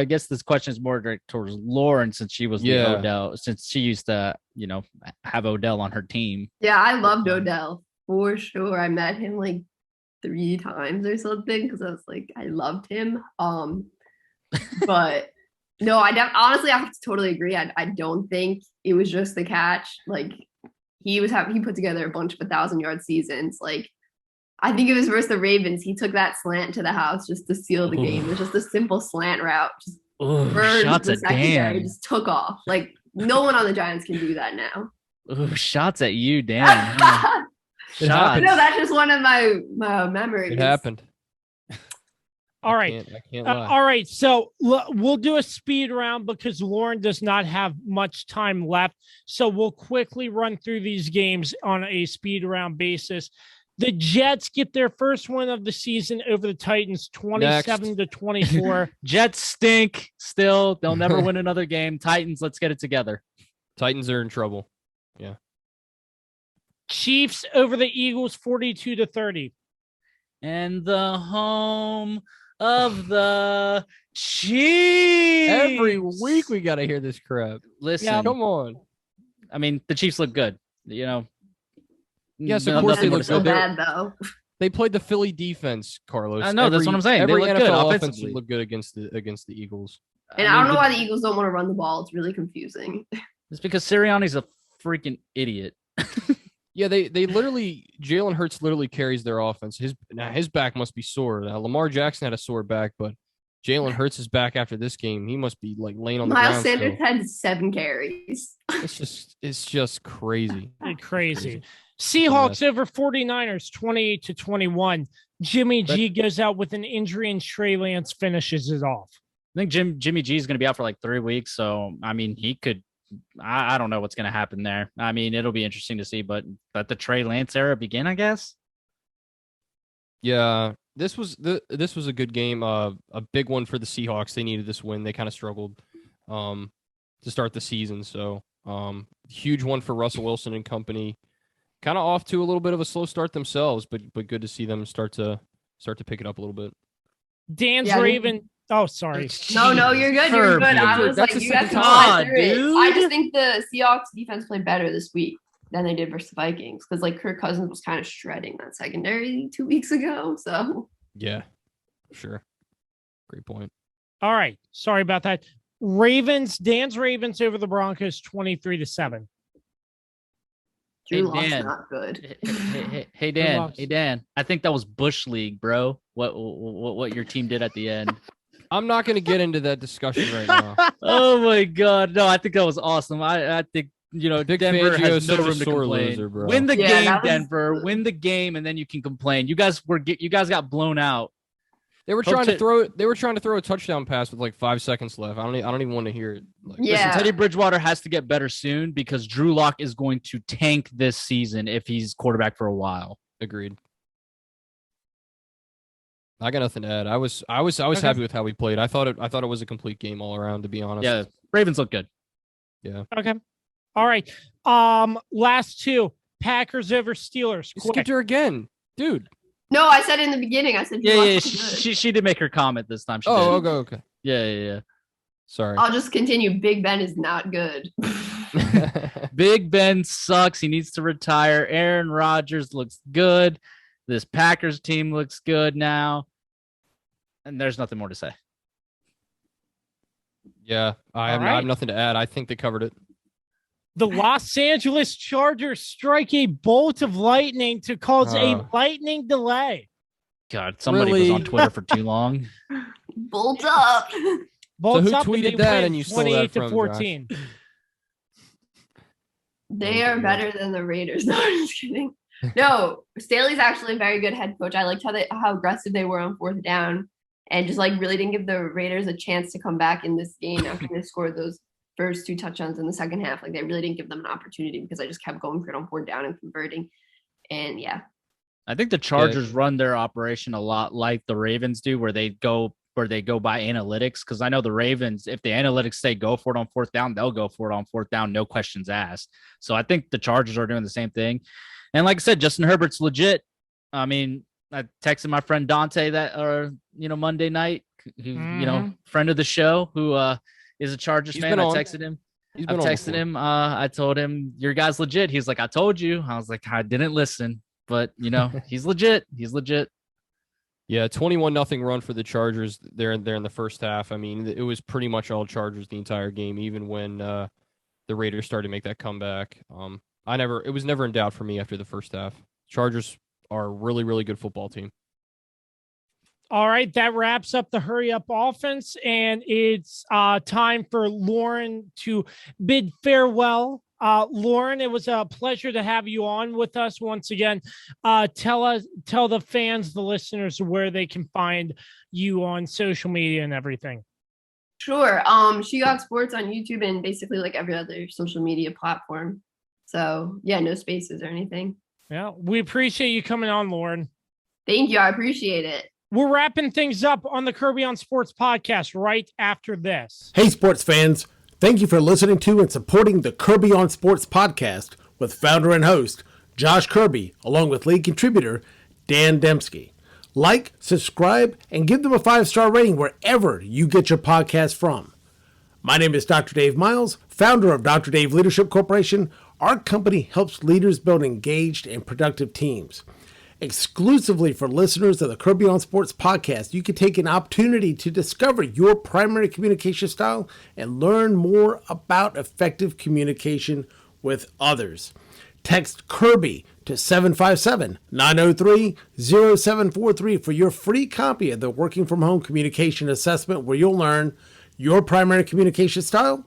guess this question is more direct towards Lauren, since she was the Odell, since she used to, you know, have Odell on her team. Yeah, I loved Odell for sure. I met him like 3 times or something because I was like, I loved him. But no, honestly, I have to totally agree. I don't think it was just the catch. Like he put together a bunch of 1,000-yard seasons. Like I think it was versus the Ravens. He took that slant to the house just to seal the game. It was just a simple slant route. Just shots at Dan. Just took off. Like no one on the Giants can do that now. Ooh, shots at you, Dan. It happened. No, that's just one of my memories. It happened. All right. I can't lie. All right. So we'll do a speed round because Lauren does not have much time left. So we'll quickly run through these games on a speed round basis. The Jets get their first win of the season over the Titans, 27-24. Jets stink still. They'll never win another game. Titans, let's get it together. Titans are in trouble. Yeah. Chiefs over the Eagles, 42-30. And the home of the Chiefs. Every week we got to hear this crap. Listen, come on. I mean, the Chiefs look good, you know. Yes, of course they look so good. bad though. They played the Philly defense, Carlos. I know, that's what I'm saying. Every They look NFL good offense offensively. look good against the Eagles. And I don't know why the Eagles don't want to run the ball. It's really confusing. It's because Sirianni's a freaking idiot. Yeah, they literally Jalen Hurts literally carries their offense. His back must be sore. Now Lamar Jackson had a sore back, but Jalen Hurts is back after this game. He must be like laying on the ground. Miles Sanders had 7 carries. It's just crazy. Crazy. Seahawks over 49ers, 28-21. Jimmy G goes out with an injury and Trey Lance finishes it off. I think Jimmy G is going to be out for like 3 weeks. So, I mean, he could, I don't know what's going to happen there. I mean, it'll be interesting to see, but let the Trey Lance era begin, I guess. Yeah, this was a good game. A big one for the Seahawks. They needed this win. They kind of struggled to start the season. So huge one for Russell Wilson and company. Kind of off to a little bit of a slow start themselves, but good to see them start to pick it up a little bit. Dan's Raven. Oh, sorry. No, you're good. You're good. I was like, you guys can slide through it. I just think the Seahawks defense played better this week than they did versus the Vikings because like Kirk Cousins was kind of shredding that secondary 2 weeks ago. So yeah, sure. Great point. All right. Sorry about that. Dan's Ravens over the Broncos, 23-7. Drew Lock's not good. Hey Dan. I think that was Bush League, bro. What your team did at the end. I'm not going to get into that discussion right now. Oh my God. No, I think that was awesome. I think, you know, Big Denver Fangio has no such a room to sore complain. loser, bro. Win the game, Denver. Good. Win the game, and then you can complain. You guys got blown out. They were trying to throw a touchdown pass with like 5 seconds left. I don't even want to hear it. Listen, Teddy Bridgewater has to get better soon because Drew Lock is going to tank this season if he's quarterback for a while. Agreed. I got nothing to add. I was happy with how we played. I thought it was a complete game all around, to be honest. Yeah, Ravens look good. Yeah. Okay. All right. Last 2. Packers over Steelers. Skipped her again, dude. No, I said in the beginning. I said she did make her comment this time. Okay. Yeah. Sorry. I'll just continue. Big Ben is not good. Big Ben sucks. He needs to retire. Aaron Rodgers looks good. This Packers team looks good now. And there's nothing more to say. Yeah, I have nothing to add. I think they covered it. The Los Angeles Chargers strike a bolt of lightning to cause a lightning delay. God, somebody was on Twitter for too long. Bolt up. Bolts so who up tweeted and that and you stole that from 28-14. They are better than the Raiders. No, I'm just kidding. No, Staley's actually a very good head coach. I liked how aggressive they were on fourth down and just like really didn't give the Raiders a chance to come back in this game after they scored those first 2 touchdowns in the second half. Like they really didn't give them an opportunity because I just kept going for it on fourth down and converting. And yeah. I think the Chargers run their operation a lot like the Ravens do, where they go by analytics. Because I know the Ravens, if the analytics say go for it on fourth down, they'll go for it on fourth down, no questions asked. So I think the Chargers are doing the same thing. And like I said, Justin Herbert's legit. I mean, I texted my friend Dante that, Monday night, who, friend of the show, who is a Chargers fan. I texted him. I told him, your guy's legit. He's like, I told you. I was like, I didn't listen, but he's legit. He's legit. Yeah, 21-0 run for the Chargers there in the first half. I mean, it was pretty much all Chargers the entire game, even when the Raiders started to make that comeback. It was never in doubt for me after the first half. Chargers are a really, really good football team. All right, that wraps up the hurry up offense, and it's time for Lauren to bid farewell. Lauren, it was a pleasure to have you on with us once again. Tell the fans, the listeners, where they can find you on social media and everything. Sure. She Got Sports on YouTube and basically like every other social media platform. So yeah, no spaces or anything. Yeah, we appreciate you coming on, Lauren. Thank you. I appreciate it. We're wrapping things up on the Kirby on Sports podcast right after this. Hey, sports fans. Thank you for listening to and supporting the Kirby on Sports podcast with founder and host Josh Kirby, along with lead contributor Dan Demski. Like, subscribe, and give them a 5-star rating wherever you get your podcast from. My name is Dr. Dave Miles, founder of Dr. Dave Leadership Corporation. Our company helps leaders build engaged and productive teams. Exclusively for listeners of the Kirby on Sports podcast, you can take an opportunity to discover your primary communication style and learn more about effective communication with others. Text Kirby to 757-903-0743 for your free copy of the Working From Home Communication Assessment, where you'll learn your primary communication style,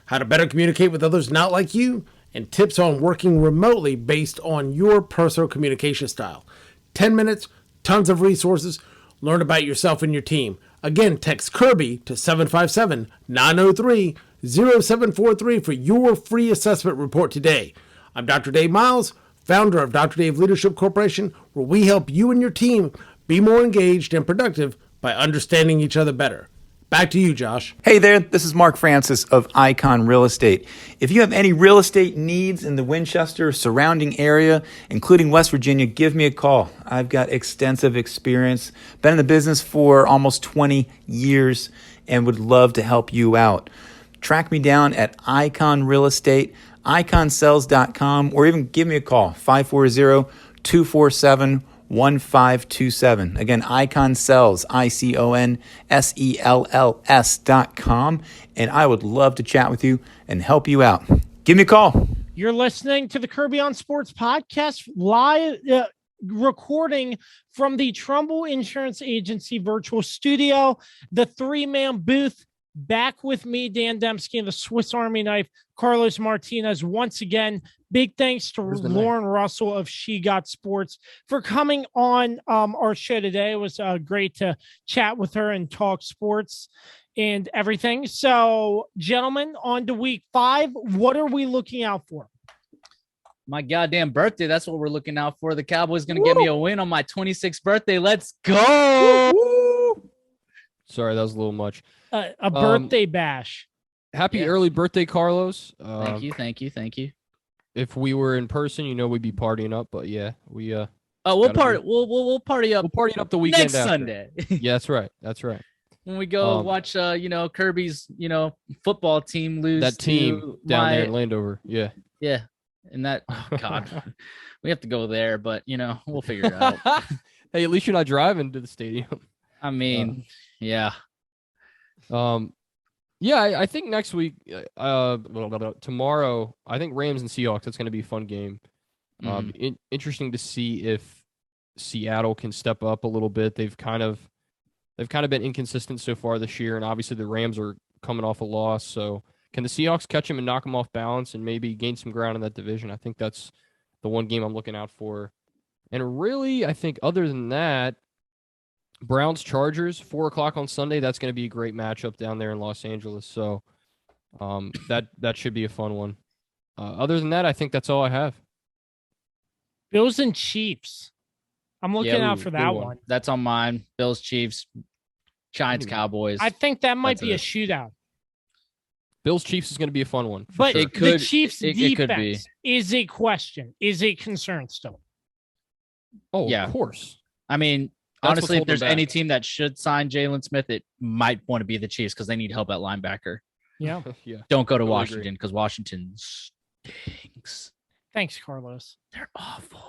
how to better communicate with others not like you, and tips on working remotely based on your personal communication style. 10 minutes, tons of resources. Learn about yourself and your team. Again, text Kirby to 757-903-0743 for your free assessment report today. I'm Dr. Dave Miles, founder of Dr. Dave Leadership Corporation, where we help you and your team be more engaged and productive by understanding each other better. Back to you, Josh. Hey there, this is Mark Francis of Icon Real Estate. If you have any real estate needs in the Winchester surrounding area, including West Virginia, give me a call. I've got extensive experience, been in the business for almost 20 years, and would love to help you out. Track me down at Icon Real Estate, iconsells.com, or even give me a call, 540-247-1527. Again, Icon Sells, ICONSELLS.com. And I would love to chat with you and help you out. Give me a call. You're listening to the Kirby on Sports podcast, live recording from the Trumbull Insurance Agency virtual studio, the 3-man booth. Back with me, Dan Demski, and the Swiss Army knife, Carlos Martinez. Once again, big thanks to Lauren Russell of SheGotSports for coming on our show today. It was great to chat with her and talk sports and everything. So, gentlemen, on to week 5. What are we looking out for? My goddamn birthday. That's what we're looking out for. The Cowboys going to get me a win on my 26th birthday. Let's go. Woo! Sorry, that was a little much. A birthday bash. Happy early birthday, Carlos. Thank you. If we were in person, we'd be partying up. But yeah, we we'll party. We'll party up. We'll party up the weekend next after. Sunday. Yeah, that's right. That's right. When we go watch, Kirby's, football team lose. That team down there in Landover. Yeah. Yeah. And that, oh God, we have to go there, but we'll figure it out. Hey, at least you're not driving to the stadium. I mean, yeah. I think next week, tomorrow, I think Rams and Seahawks, that's going to be a fun game. Interesting to see if Seattle can step up a little bit. They've kind of been inconsistent so far this year, and obviously the Rams are coming off a loss, so Can the Seahawks catch him and knock him off balance and maybe gain some ground in that division? I think that's the one game I'm looking out for. And really, I think other than that, Browns-Chargers, 4 o'clock on Sunday, that's going to be a great matchup down there in Los Angeles. So that should be a fun one. Other than that, I think that's all I have. Bills and Chiefs. I'm looking out for that one. That's on mine. Bills, Chiefs, Giants, Cowboys. I think that might be a shootout. Bills, Chiefs is going to be a fun one. But sure. the Chiefs' defense is a question, is a concern still. Oh, yeah. Of course. I mean, honestly, if there's any team that should sign Jalen Smith, it might want to be the Chiefs because they need help at linebacker. Yeah. Yeah. Don't go to Washington because Washington stinks. Thanks, Carlos. They're awful.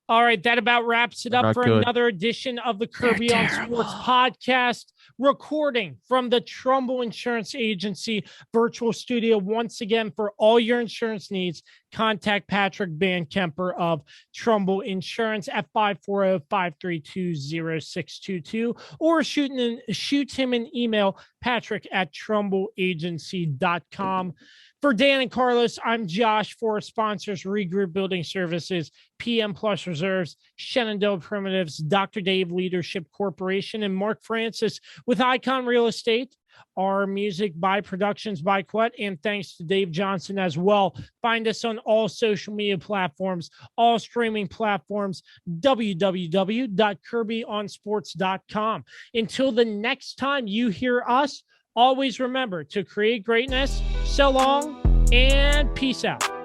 All right, that about wraps it up for another edition of the Kirby on Sports podcast, recording from the Trumbull Insurance Agency virtual studio. Once again, for all your insurance needs, contact Patrick Van Kemper of Trumbull Insurance at 540-532-0622 or shoot him an email, patrick@trumbullagency.com. For Dan and Carlos, I'm Josh. For our sponsors, Regroup Building Services, PM Plus Reserves, Shenandoah Primitives, Dr. Dave Leadership Corporation, and Mark Francis with Icon Real Estate. Our music by Productions by Quet, and thanks to Dave Johnson as well. Find us on all social media platforms, all streaming platforms, www.kirbyonsports.com. Until the next time you hear us, always remember to create greatness. So long and peace out.